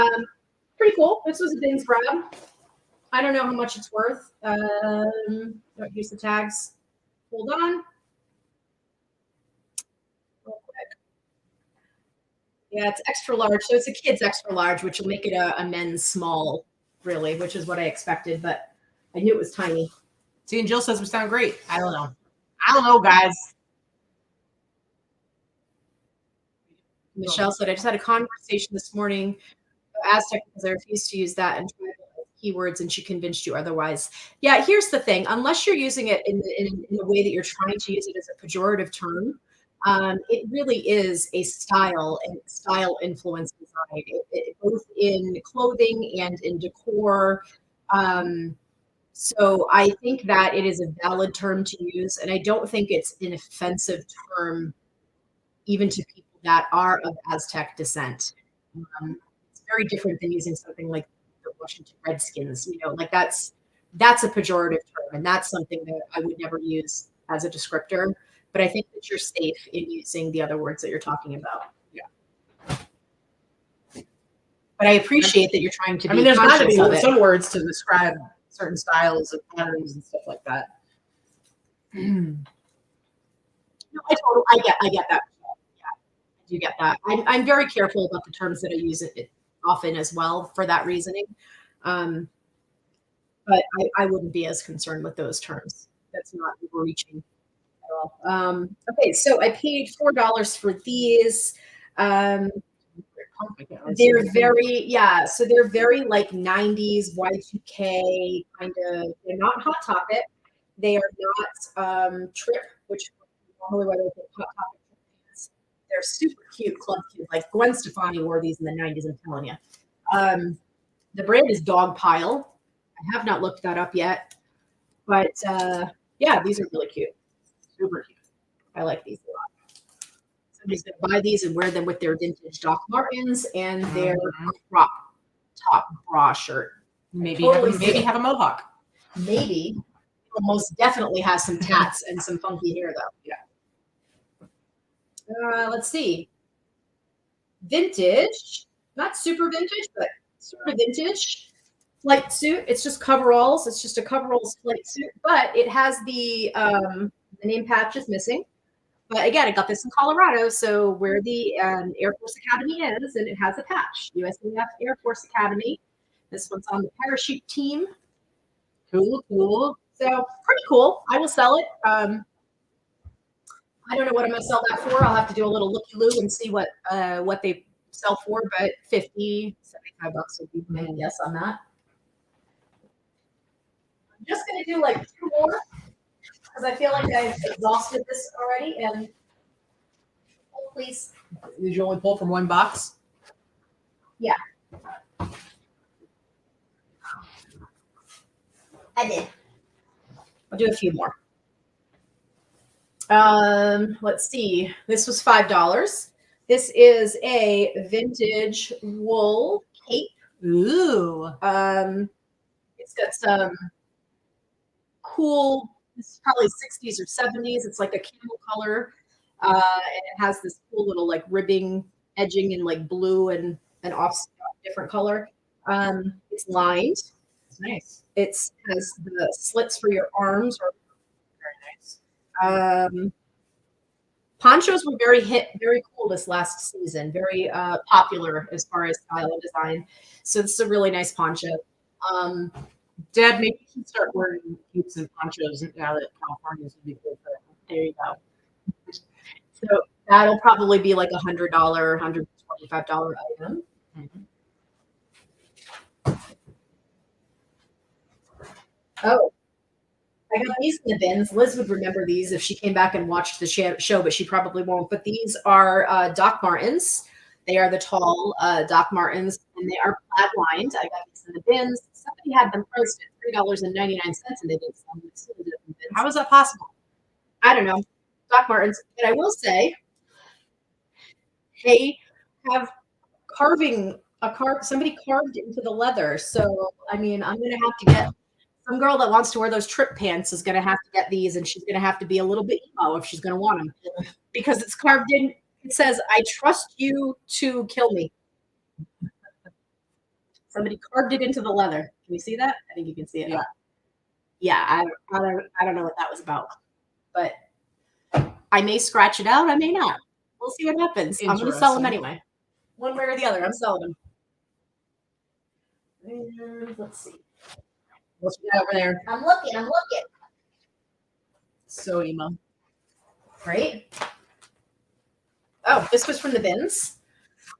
pretty cool. This was a Bins grab. I don't know how much it's worth. Don't use the tags. Hold on. Real quick. Yeah, it's extra large. So it's a kid's extra large, which will make it a men's small, really, which is what I expected, but I knew it was tiny. See, and Jill says we sound great. I don't know, guys. Michelle said, I just had a conversation this morning about Aztec because I refused to use that and keywords, and she convinced you otherwise. Yeah, here's the thing. Unless you're using it in the way that you're trying to use it as a pejorative term, it really is a style and style influence design, both in clothing and in decor. So I think that it is a valid term to use, and I don't think it's an offensive term even to people that are of Aztec descent. It's very different than using something like the Washington Redskins. Like that's a pejorative term, and that's something that I would never use as a descriptor. but I think that you're safe in using the other words that you're talking about. Yeah. But I appreciate that you're trying to be there's got to conscious of be it. some words to describe certain styles and patterns and stuff like that. No, I get that. Yeah, I do get that. I'm very careful about the terms that I use it often as well for that reasoning. But I wouldn't be as concerned with those terms. That's not overreaching at all. Okay, so I paid $4 for these. They're very, so they're very like 90s Y2K kind of. They're not Hot Topic. They are not Trip, which normally what I think Hot Topic is. They're super cute, club cute. Like Gwen Stefani wore these in the 90s, I'm telling you. The brand is Dogpile. I have not looked that up yet, but yeah, these are really cute. Super cute. I like these a lot. Somebody's going to buy these and wear them with their vintage Doc Martens and their crop top bra shirt. Maybe have a mohawk. Maybe. It'll most definitely have some tats and some funky hair, though. Yeah. Let's see. Vintage. Not super vintage, but sort of vintage. Flight suit. It's just coveralls. It's just a coveralls flight suit, but it has the name patch is missing. But again, I got this in Colorado, so where the Air Force Academy is, and it has a patch. USAF Air Force Academy. This one's on the parachute team. Cool. So pretty cool. I will sell it. I don't know what I'm going to sell that for. I'll have to do a little looky-loo and see what they sell for, but $50, $75 would be my guess on that. I'm just going to do like 2 more because I feel like I've exhausted this already. And oh, please. Did you only pull from one box? Yeah. I did. I'll do a few more. Let's see. This was $5. This is a vintage wool cape. Ooh. It's got some cool, this is probably 60s or 70s. It's like a camel color. And it has this cool little like ribbing edging in like blue and an off different color. It's lined. It's nice. It has the slits for your arms. Very nice. Ponchos were very cool this last season. Very popular as far as style and design. So this is a really nice poncho. Dad, maybe you can start wearing capes and ponchos now that California's would be good for them. There you go. So that'll probably be like $100, $125 item. Mm-hmm. Oh, I got these in the bins. Liz would remember these if she came back and watched the show, but she probably won't. But these are Doc Martens. They are the tall Doc Martens, and they are plaid lined. I got these in the bins. Somebody had them priced at $3.99, and they didn't sell them. How is that possible? I don't know. Doc Martens. But I will say, they have somebody carved into the leather. So, I mean, I'm going to have to get some girl that wants to wear those trip pants is going to have to get these, and she's going to have to be a little bit emo if she's going to want them because it's carved in. It says, "I trust you to kill me." Somebody carved it into the leather. Can you see that? I think you can see it. Yeah. I don't know what that was about, but I may scratch it out. I may not. We'll see what happens. I'm going to sell them anyway. One way or the other, I'm selling them. And let's see. What's that over there? I'm looking. So emo. Right? Oh, this was from the bins.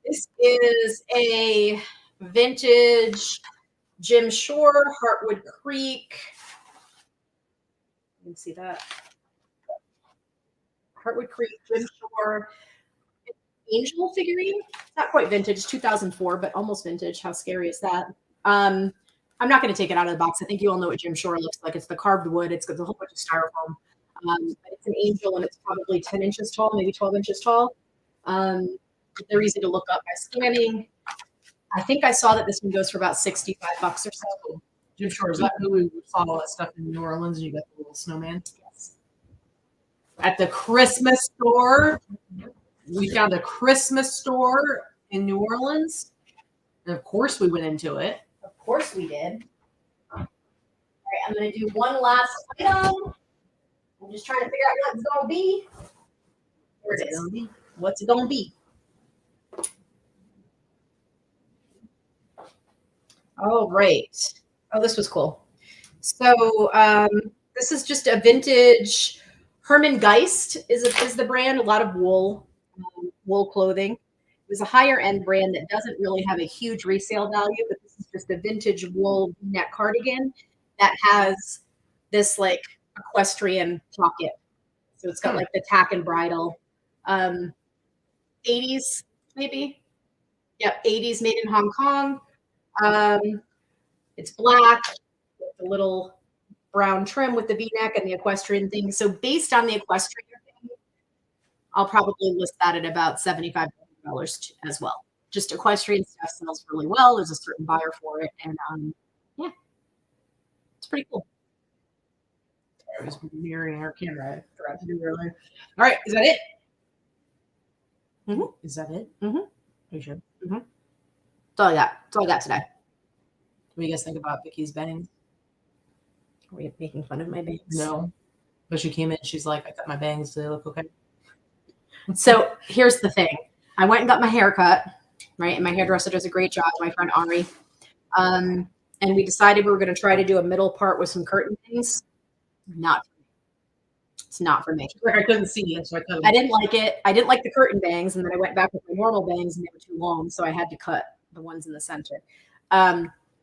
This is a vintage Jim Shore, Heartwood Creek. You can see that. Heartwood Creek, Jim Shore. Angel figurine. It's not quite vintage, 2004, but almost vintage. How scary is that? I'm not going to take it out of the box. I think you all know what Jim Shore looks like. It's the carved wood. It's got a whole bunch of styrofoam. But it's an angel, and it's probably 10 inches tall, maybe 12 inches tall. They're easy to look up by scanning. I think I saw that this one goes for about $65 or so. Jim Shore, is that who we saw all that stuff in New Orleans and you got the little snowman? Yes. at the Christmas store. We found a Christmas store in New Orleans. And of course we went into it. Of course we did. All right, I'm going to do one last item. I'm just trying to figure out what it's going to be. What's it going to be? What's it going to be? All right. Oh, this was cool. So this is just a vintage Herman Geist is the brand. A lot of wool clothing. It was a higher end brand that doesn't really have a huge resale value, but this is just a vintage wool neck cardigan that has this like equestrian pocket. So it's got like the tack and bridle. 80s maybe. Yep, 80s, made in Hong Kong. It's black with a little brown trim with the V-neck and the equestrian thing. So based on the equestrian thing, I'll probably list that at about $75 as well. Just equestrian stuff sells really well. There's a certain buyer for it, and yeah, it's pretty cool. I was mirroring our camera. I forgot to do earlier. All right, is that it? Mm-hmm. Is that it? Mm-hmm. Are you sure? Mm-hmm. That's all I got. That's all I got today. What do you guys think about Vikki's bangs? Are we making fun of my bangs? No. But she came in, she's like, I cut my bangs, do they look okay? So here's the thing. I went and got my hair cut, right? And my hairdresser does a great job, my friend Ari. And we decided we were going to try to do a middle part with some curtain things. Not for me. It's not for me. Like I couldn't see it, so I cut them. I didn't like it. I didn't like the curtain bangs, and then I went back with my normal bangs, and they were too long, so I had to cut the ones in the center.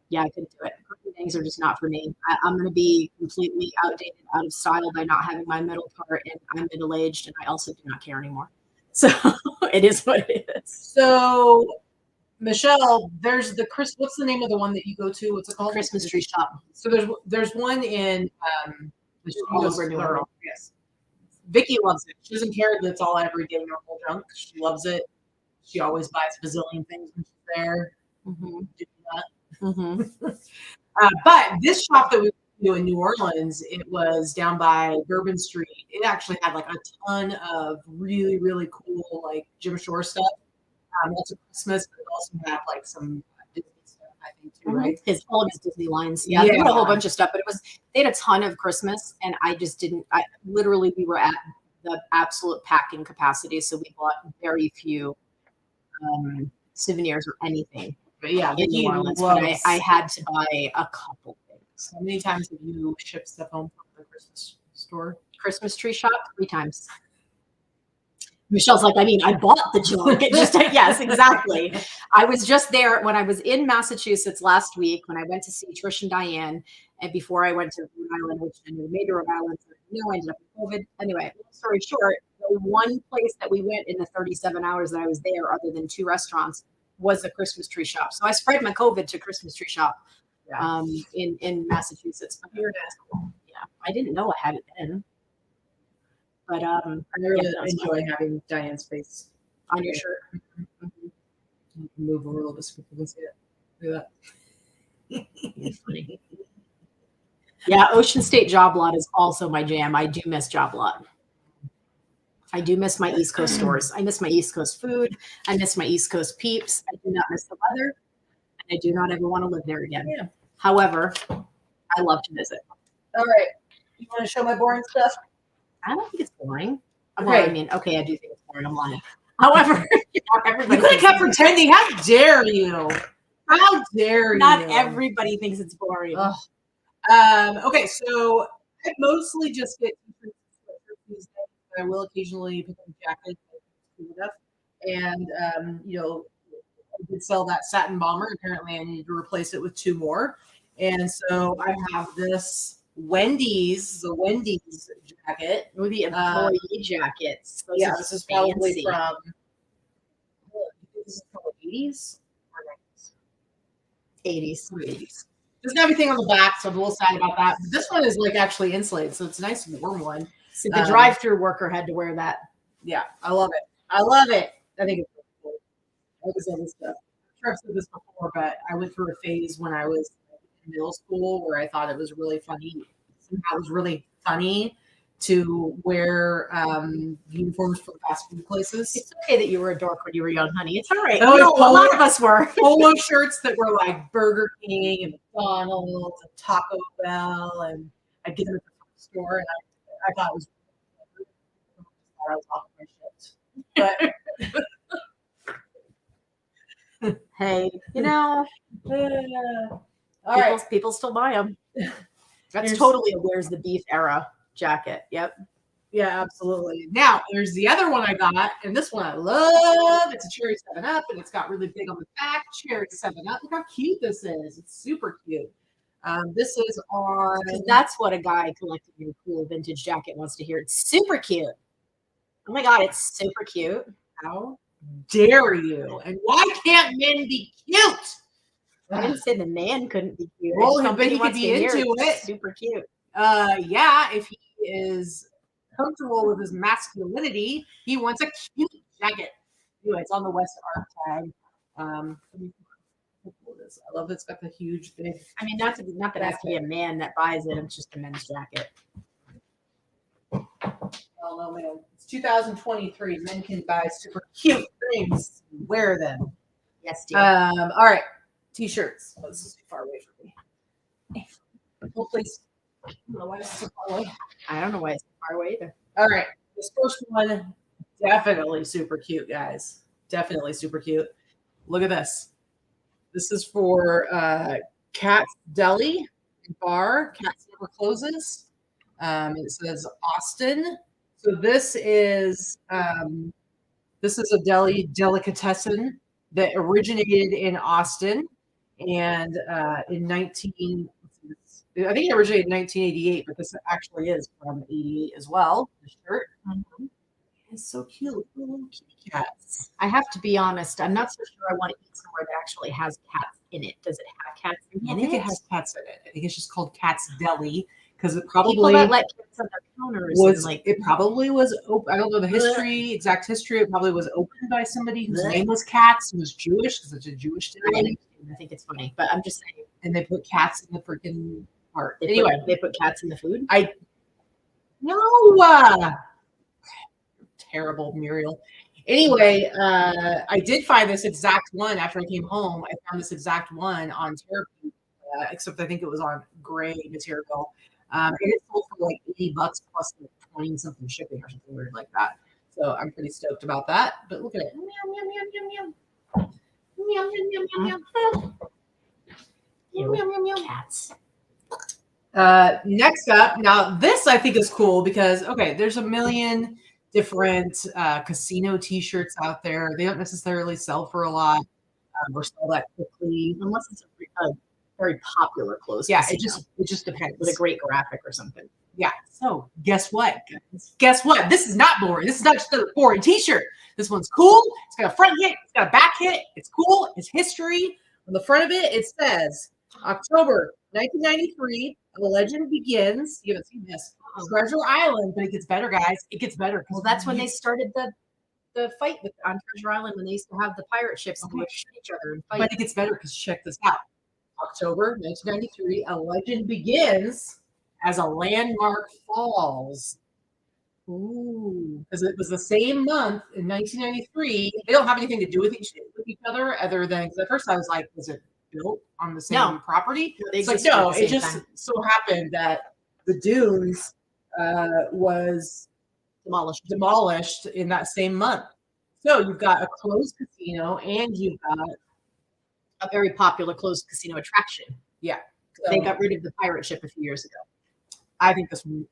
Yeah, I couldn't do it. Curtain bangs are just not for me. I'm going to be completely outdated, out of style by not having my middle part, and I'm middle-aged, and I also do not care anymore. So it is what it is. So, Michelle, there's the what's the name of the one that you go to? What's it called? Christmas tree shop. So there's one in all over New Orleans. Yes. Vikki loves it. She doesn't care that it's all everyday normal junk. She loves it. She always buys a bazillion things when she's there. Mm-hmm. Do that. Mm-hmm. But this shop that we went to in New Orleans, it was down by Bourbon Street. It actually had like a ton of really, really cool like Jim Shore stuff. Lots of Christmas, but it also had like some Disney stuff, I think, too, right? All of his Disney lines. Yeah, they had a whole bunch of stuff, but they had a ton of Christmas, and I just didn't. We were at the absolute packing capacity, so we bought very few souvenirs or anything. But yeah, in New Orleans, but I had to buy a couple things. How many times have you shipped stuff home from the Christmas store? Christmas tree shop 3 times. Michelle's like, I mean, I bought the junk. Yes, exactly. I was just there when I was in Massachusetts last week when I went to see Trish and Diane, and before I went to Rhode Island, which I never made to Rhode Island, so I ended up with COVID. Anyway, long story short, the one place that we went in the 37 hours that I was there, other than 2 restaurants, was a Christmas tree shop. So I spread my COVID to Christmas tree shop in Massachusetts. But yeah, I didn't know I had it then. But I really enjoy having Diane's face on your shirt. Mm-hmm. Move over a little bit so people can see it. Look at that. It's funny. Yeah, Ocean State Job Lot is also my jam. I do miss Job Lot. I do miss my East Coast stores. I miss my East Coast food. I miss my East Coast peeps. I do not miss the weather. And I do not ever want to live there again. Yeah. However, I love to visit. All right. You want to show my boring stuff? I don't think it's boring. Okay. Well, I mean, okay, I do think it's boring. I'm lying. However, everybody. You could have kept pretending. How dare you? How dare you? Not everybody thinks it's boring. Okay, so I mostly just get t-shirts and sweatshirts. I will occasionally pick up a jacket, and I did sell that satin bomber. Apparently, I needed to replace it with 2 more, and so I have this the Wendy's jacket. The employee jackets. Those this is probably from. This is from the 80s or 90s. 80s. There's got everything on the back, so I'm a little sad about that. But this one is like actually insulated, so it's a nice warm one. So the drive-through worker had to wear that. Yeah, I love it. I love it. I think it's really cool. I always love this stuff. I'm sure I've said this before, but I went through a phase when I was in middle school where I thought it was really funny. Somehow it was really funny to wear uniforms from fast food places. It's okay that you were a dork when you were young, honey. It's all right. Oh, No, a lot of us were. Polo shirts that were like Burger King and McDonald's and Taco Bell, and I'd get them at the store, and I thought it was I was off my shit. But Hey, you know, all right. people still buy them. That's Here's- totally a where's the beef era jacket. Yep. Yeah, absolutely. Now, there's the other one I got, and this one I love. It's a cherry 7-Up, and it's got really big on the back, cherry 7-Up. Look how cute this is. It's super cute. This is on... That's what a guy collecting a cool vintage jacket wants to hear. It's super cute. Oh my God, it's super cute. How dare you? And why can't men be cute? I didn't say the man couldn't be cute. Well, Somebody but he could wants be to hear into it's it. Super cute. Yeah, if he is comfortable with his masculinity, he wants a cute jacket. Anyway, it's on the West Arm tag. Let me pull this. I love that it's got the huge big. I mean, not that it has to be a man that buys it. It's just a men's jacket. Oh no, man! It's 2023. Men can buy super cute things. Wear them. Yes, dear. All right. T-shirts. Oh, this is too far away from me. Oh, please. I don't know why it's so far away. I don't know why it's far away either. All right. This first one, definitely super cute, guys. Definitely super cute. Look at this. This is for Cat's Deli Bar. Cat's Never Closes. It says Austin. So this is a delicatessen that originated in Austin, and in I think it originated in 1988, but this actually is from 88 as well. The shirt. Mm-hmm. It's so cute. Little kitty cats. I have to be honest. I'm not so sure I want to eat somewhere that actually has cats in it. Does it have cats in it? I think it has cats in it. I think it's just called Cat's Deli because it People probably that let cats on their counters was and like it probably was open. I don't know the exact history. It probably was opened by somebody whose name was Katz and was Jewish because it's a Jewish deli. I think it's funny, but I'm just saying. And they put cats in the freaking part. Anyway, they put cats in the food. Terrible, Muriel. Anyway, I did find this exact one after I came home. I found this exact one on Therapy, except I think it was on gray material. And it sold for like $80 plus like 20 something shipping or something weird like that. So I'm pretty stoked about that. But look at it. Meow, meow, meow, meow, meow. Meow, meow, meow, meow, meow. Meow, meow, meow, meow. Cats. Next up, now this I think is cool because there's a million different casino T-shirts out there. They don't necessarily sell for a lot or sell that quickly, Unless it's a very popular clothes. Yeah, casino it just depends. with a great graphic or something. Yeah. So guess what, guys? Guess what? This is not boring. This is not just a boring T-shirt. This one's cool. It's got a front hit. It's got a back hit. It's cool. It's history. On the front of it, it says October 1993. A legend begins. You haven't seen this. Treasure Island, but it gets better, guys. It gets better. Well, that's when they started the fight on Treasure Island when they used to have the pirate ships and they would shoot each other and fight. But it gets better because check this out. October 1993, a legend begins as a landmark falls. Ooh, because it was the same month in 1993. They don't have anything to do with each other other than because at first I was like, was it built on the same property? No, it's like no, it just so happened that the dunes was demolished in that same month. So you've got a closed casino and you've got a very popular closed casino attraction. Yeah. So they got rid of the pirate ship a few years ago. I think this one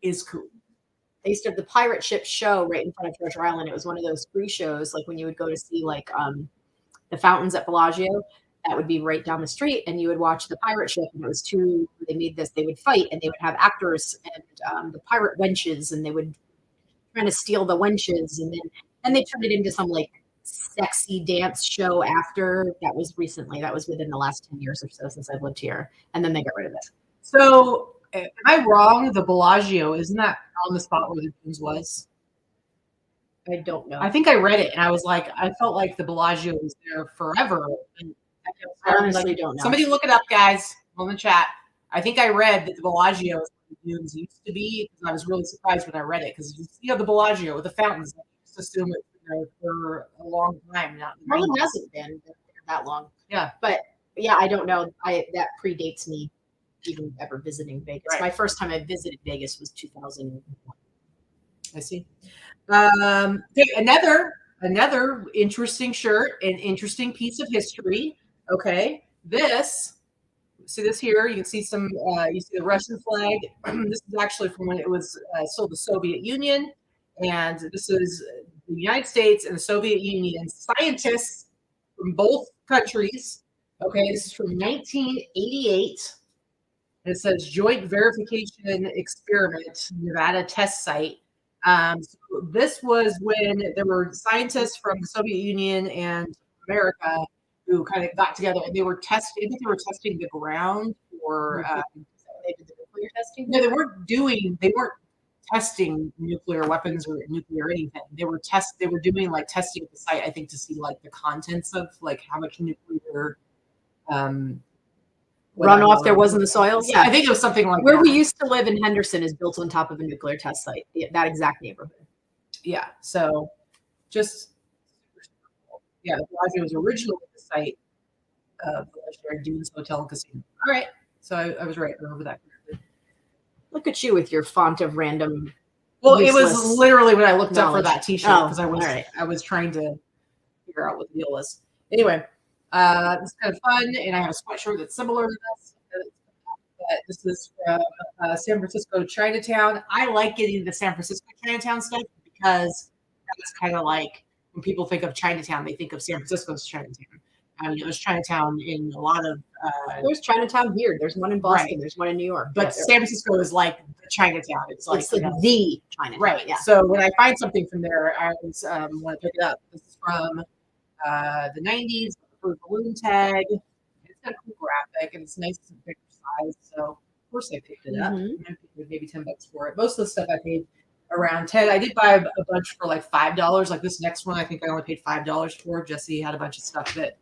is cool. They used to have the pirate ship show right in front of Treasure Island. It was one of those free shows, like when you would go to see like the fountains at Bellagio. That would be right down the street, and you would watch the pirate ship. And it was they made this. They would fight, and they would have actors and the pirate wenches, and they would try to steal the wenches, and then they turned it into some like sexy dance show after. That was recently. That was within the last 10 years or so since I've lived here, and then they got rid of it. So, am I wrong? The Bellagio, isn't that on the spot where the dunes was? I don't know. I think I read it, and I was like, I felt like the Bellagio was there forever. And I honestly don't know. Somebody look it up, guys, on the chat. I think I read that the Bellagio is where the dunes used to be. Because I was really surprised when I read it because you see the Bellagio with the fountains. I just assume it's been there for a long time, not Well, it hasn't been that long. Yeah. But yeah, I don't know. That predates me even ever visiting Vegas. Right. My first time I visited Vegas was 2001. I see. Okay, another interesting shirt, an interesting piece of history. Okay, see this here. You can see some. You see the Russian flag. This is actually from when it was still the Soviet Union, and this is the United States and the Soviet Union scientists from both countries. Okay, this is from 1988. It says Joint Verification Experiment, Nevada Test Site. So this was when there were scientists from the Soviet Union and America who kind of got together and they were testing. I think they were testing the ground for. They did the nuclear testing. No, they weren't testing nuclear weapons or nuclear anything. They were doing like testing at the site. I think to see like the contents of like how much nuclear. Runoff there was in the soils. Yeah, I think it was something like where that. we used to live in Henderson is built on top of a nuclear test site. That exact neighborhood. Yeah. So just yeah, the Bellagio was originally the site of the legendary Dunes Hotel and Casino. All right. So I was right. I remember that correctly. Look at you with your font of random. Well, it was literally when I looked up for that T-shirt because I was trying to figure out what the deal was. Anyway. It's kind of fun, and I have a sweatshirt that's similar to this. But this is from San Francisco Chinatown. I like getting the San Francisco Chinatown stuff because that's kind of like when people think of Chinatown, they think of San Francisco's Chinatown. I mean, there's Chinatown in a lot of. There's Chinatown here. There's one in Boston. Right. There's one in New York. But San Francisco is like the Chinatown. It's like the Chinatown. Right. Yeah. So when I find something from there, I always want to pick it up. This is from the 90s. For balloon tag, it's got a cool graphic and it's nice and bigger size. So of course I picked it up. I paid maybe $10 for it. Most of the stuff I paid around 10. I did buy a bunch for like $5. Like this next one, I think I only paid $5 for. Jesse had a bunch of stuff that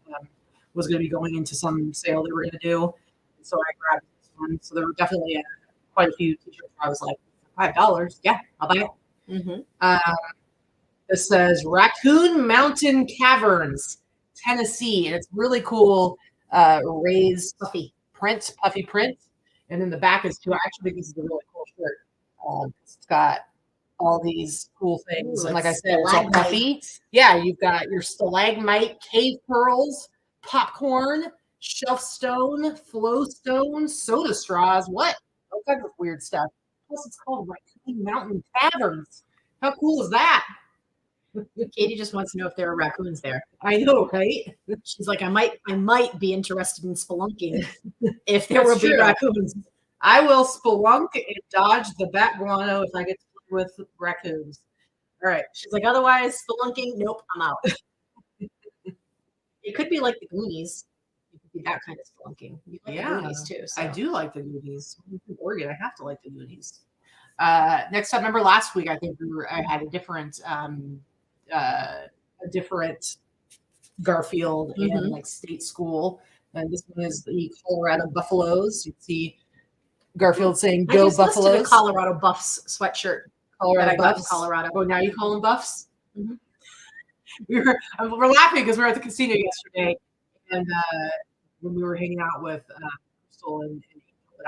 was going to be going into some sale they were going to do, so I grabbed this one. So there were definitely quite a few t-shirts where I was like, $5, yeah, I'll buy it. This says Raccoon Mountain Caverns, Tennessee, and it's really cool raised puffy print, and then the back is too. I actually think this is a really cool shirt. It's got all these cool things, and like I said, it's all puffy. Yeah, you've got your stalagmite, cave pearls, popcorn, shelf stone, flow stone, soda straws. What? All kinds of weird stuff. Plus, it's called Raccoon Mountain Caverns. How cool is that? Katy just wants to know if there are raccoons there. I know, right? She's like, I might be interested in spelunking if there will be raccoons. I will spelunk and dodge the bat guano if I get to play with raccoons. All right. She's like, otherwise, spelunking, nope, I'm out. It could be like the Goonies. It could be that kind of spelunking. You like the Goonies too. So. I do like the Goonies. In Oregon, I have to like the Goonies. Next up, remember last week, I think I had a different Garfield and like state school, and this one is the Colorado Buffaloes. You see Garfield saying "Go Buffaloes." The Colorado Buffs sweatshirt. Colorado Buffs. Colorado. Oh, now you call them Buffs. We're laughing because we were at the casino yesterday, and when we were hanging out with Crystal and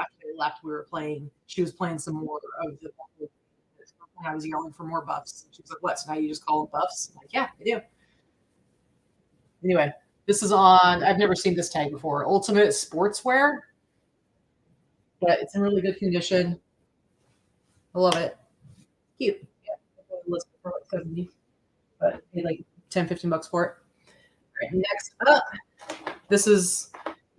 after they left, she was playing some more of the Buffalo. I was yelling for more buffs. She was like, what? So now you just call them buffs? I'm like, yeah, I do. Anyway, this is on, I've never seen this tag before. Ultimate Sportswear. But it's in really good condition. I love it. Cute. Yeah. List for like 70. But I paid like $10-15 for it. All right, next up. This is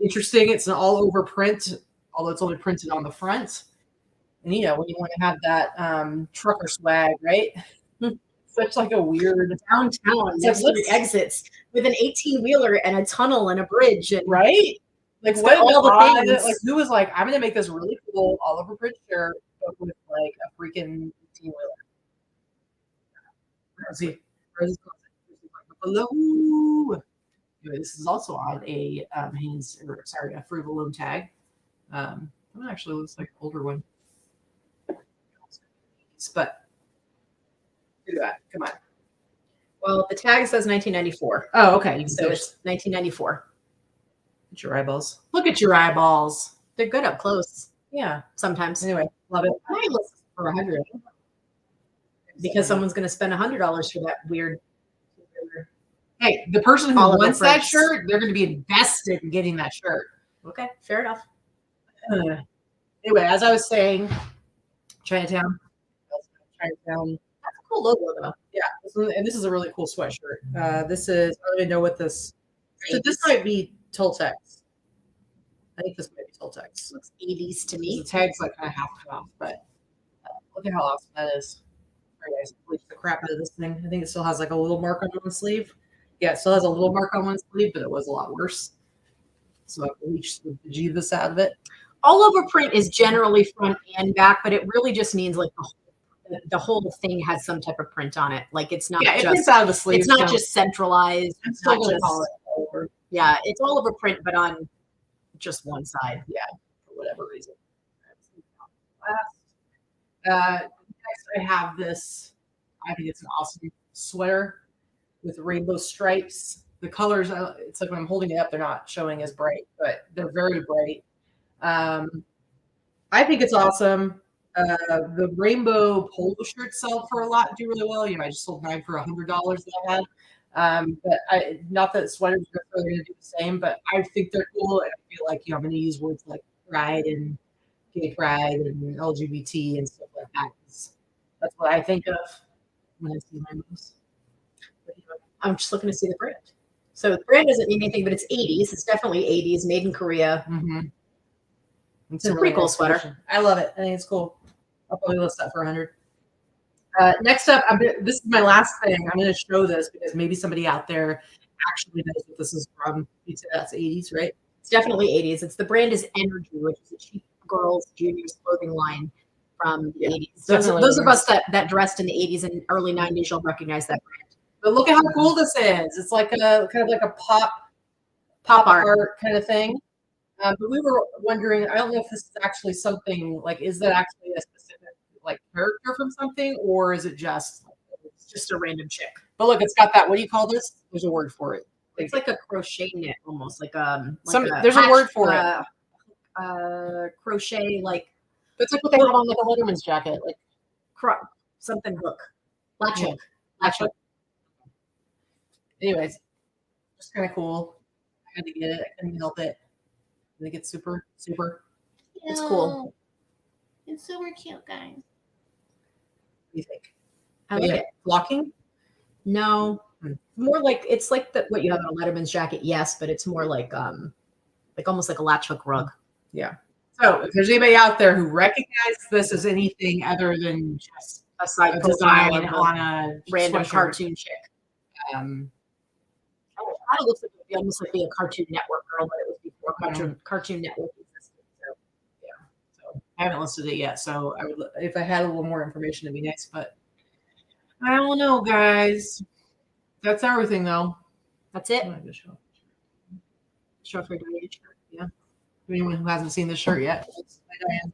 interesting. It's an all over print, although it's only printed on the front. And when you want to have that trucker swag, right? Such like a weird downtown next to the exits with an 18-wheeler and a tunnel and a bridge, and right? Like what all the things? Like who was like, I'm gonna make this really cool all over bridge shirt with like a freaking 18-wheeler. Let's see. Hello. This is also on a a Fruit Balloon tag. That one actually looks like an older one. but do that. Come on. Well, the tag says 1994. Oh, okay. So it's 1994. Look at your eyeballs. Look at your eyeballs. They're good up close Yeah. sometimes. Anyway, love it. I might list for 100 because someone's going to spend $100 for that weird. Hey, the person who Oliver wants that Prince. shirt, they're going to be invested in getting that shirt. Okay, fair enough. Anyway, as I was saying, Chinatown. That's a cool logo though. Yeah, and this is a really cool sweatshirt. This is, I don't even know what this. So this might be Toltex. I think this might be Toltex. Looks 80s to me. The tag's like kind of half cut off, but look at how awesome that is. All right, guys, bleach the crap out of this thing. I think it still has like a little mark on one sleeve. Yeah, it still has a little mark on one sleeve, but it was a lot worse. So I bleached the bejeebus out of it. All over print is generally front and back, but it really just means like the whole thing has some type of print on it. Like it's not It just prints out of the sleeve. it's not just centralized. I'm It's still not gonna just call it all over. yeah, it's all over print, but on just one side. For whatever reason. Next, I have this. I think it's an awesome sweater with rainbow stripes. The colors, it's like when I'm holding it up, they're not showing as bright, but they're very bright. I think it's awesome. The rainbow polo shirts sell for a lot, do really well. I just sold mine for $100 that I had. But not that sweaters are really going to do the same, but I think they're cool. And I feel like, I'm going to use words like pride and gay pride and LGBT and stuff like that. That's what I think of when I see rainbows. I'm just looking to see the brand. So the brand doesn't mean anything, but it's 80s. It's definitely 80s, made in Korea. Mm-hmm. It's a pretty cool sweater. I love it. I think it's cool. I'll probably list that for 100. Next up, this is my last thing. I'm going to show this because maybe somebody out there actually knows what this is from. You said that's 80s, right? It's definitely 80s. It's the brand is Energy, which is a cheap girls juniors clothing line from the 80s. Those of us that dressed in the 80s and early 90s, you'll recognize that brand. But look at how cool this is. It's like a kind of like a pop art kind of thing. But we were wondering, I don't know if this is actually something like, is that actually a specific like character from something, or is it just a random chick? But look, it's got that. What do you call this? There's a word for it. It's like a crochet knit, almost like there's a word for it. Crochet, like it's like what they have on like a Letterman's jacket, like something hook, latch hook. Anyways, just kind of cool. I had to get it. I couldn't help it. I think it's super. It's cool. It's super cute, guys. What do you think? I like it. Flocking? No, more like it's like what you have on a Letterman's jacket. Yes, but it's more like almost like a latch hook rug. Yeah. So if there's anybody out there who recognizes this as anything other than just a side a design on a random sweatshirt, cartoon chick. it kind of looks like it would be almost like a Cartoon Network girl, but it was before Cartoon Network existed. So yeah. So I haven't listed it yet. So I would, if I had a little more information, it'd be nice. But I don't know, guys. That's everything, though. That's it. Show for Diane's shirt. Yeah. Anyone who hasn't seen this shirt yet, it's Diane's shirt.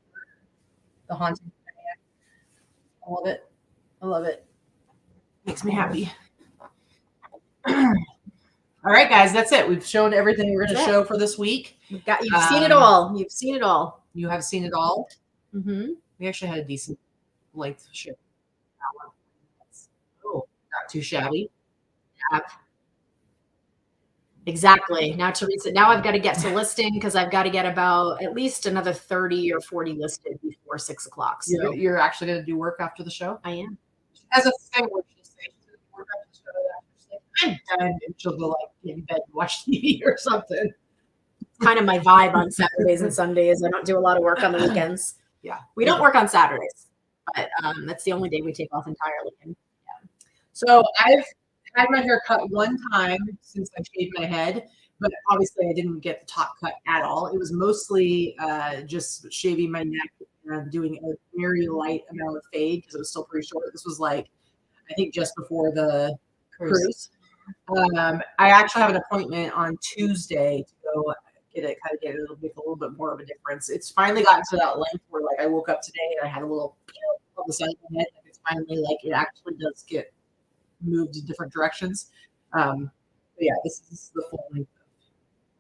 The haunting Diane. I love it. I love it. Makes me happy. All right, guys, that's it. We've shown everything we're going to show for this week. You've seen it all. You've seen it all. You have seen it all. Mm-hmm. We actually had a decent length of shirt. Oh, not too shabby. Yeah. Exactly. Now, Teresa, I've got to get to listing because I've got to get about at least another 30 or 40 listed before 6 o'clock. So You're actually going to do work after the show? I am. As a thing where she'll say, work after the show, I'm done. And she'll go like get in bed and watch TV or something. Kind of my vibe on Saturdays and Sundays. I don't do a lot of work on the weekends. Yeah. We don't work on Saturdays, but that's the only day we take off entirely. And, yeah. So I've had my hair cut one time since I shaved my head, but obviously I didn't get the top cut at all. It was mostly just shaving my neck and doing a very light amount of fade because it was still pretty short. This was like, I think just before the cruise. I actually have an appointment on Tuesday to go get it, kind of get it. It'll make a little bit more of a difference. It's finally gotten to that length where like I woke up today and I had a little the side of my head. Like it's finally like it actually does get moved in different directions. But yeah, this is the full length of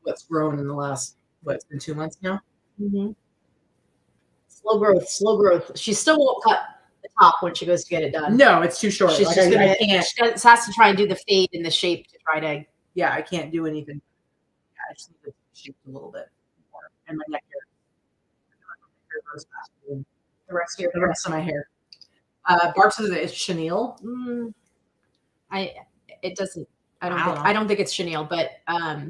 what's grown in the last, it's been 2 months now. Mm-hmm. Slow growth, slow growth. She still won't cut the top when she goes to get it done. No, it's too short. She's Like, just gonna, I can't. she has to try and do the fade in the shape to try to. Yeah, I can't do anything. Yeah, I just need to shape a little bit more. And my neck hair. I feel like my hair grows faster than the rest of my hair. Barb says it's chenille. It doesn't. I I don't know. don't think it's chenille, but I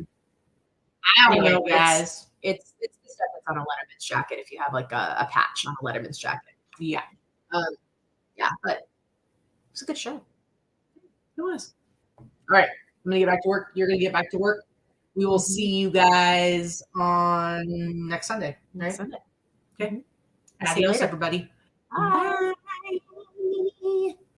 don't know, guys. It's the stuff that's on a Letterman's jacket. If you have like a patch on a Letterman's jacket. Yeah, Yeah, but it's a good show. it was. All right, I'm gonna get back to work. You're gonna get back to work. We will see you guys on next Sunday. Next Right? Sunday. Okay. See you Adios, later. everybody. Bye.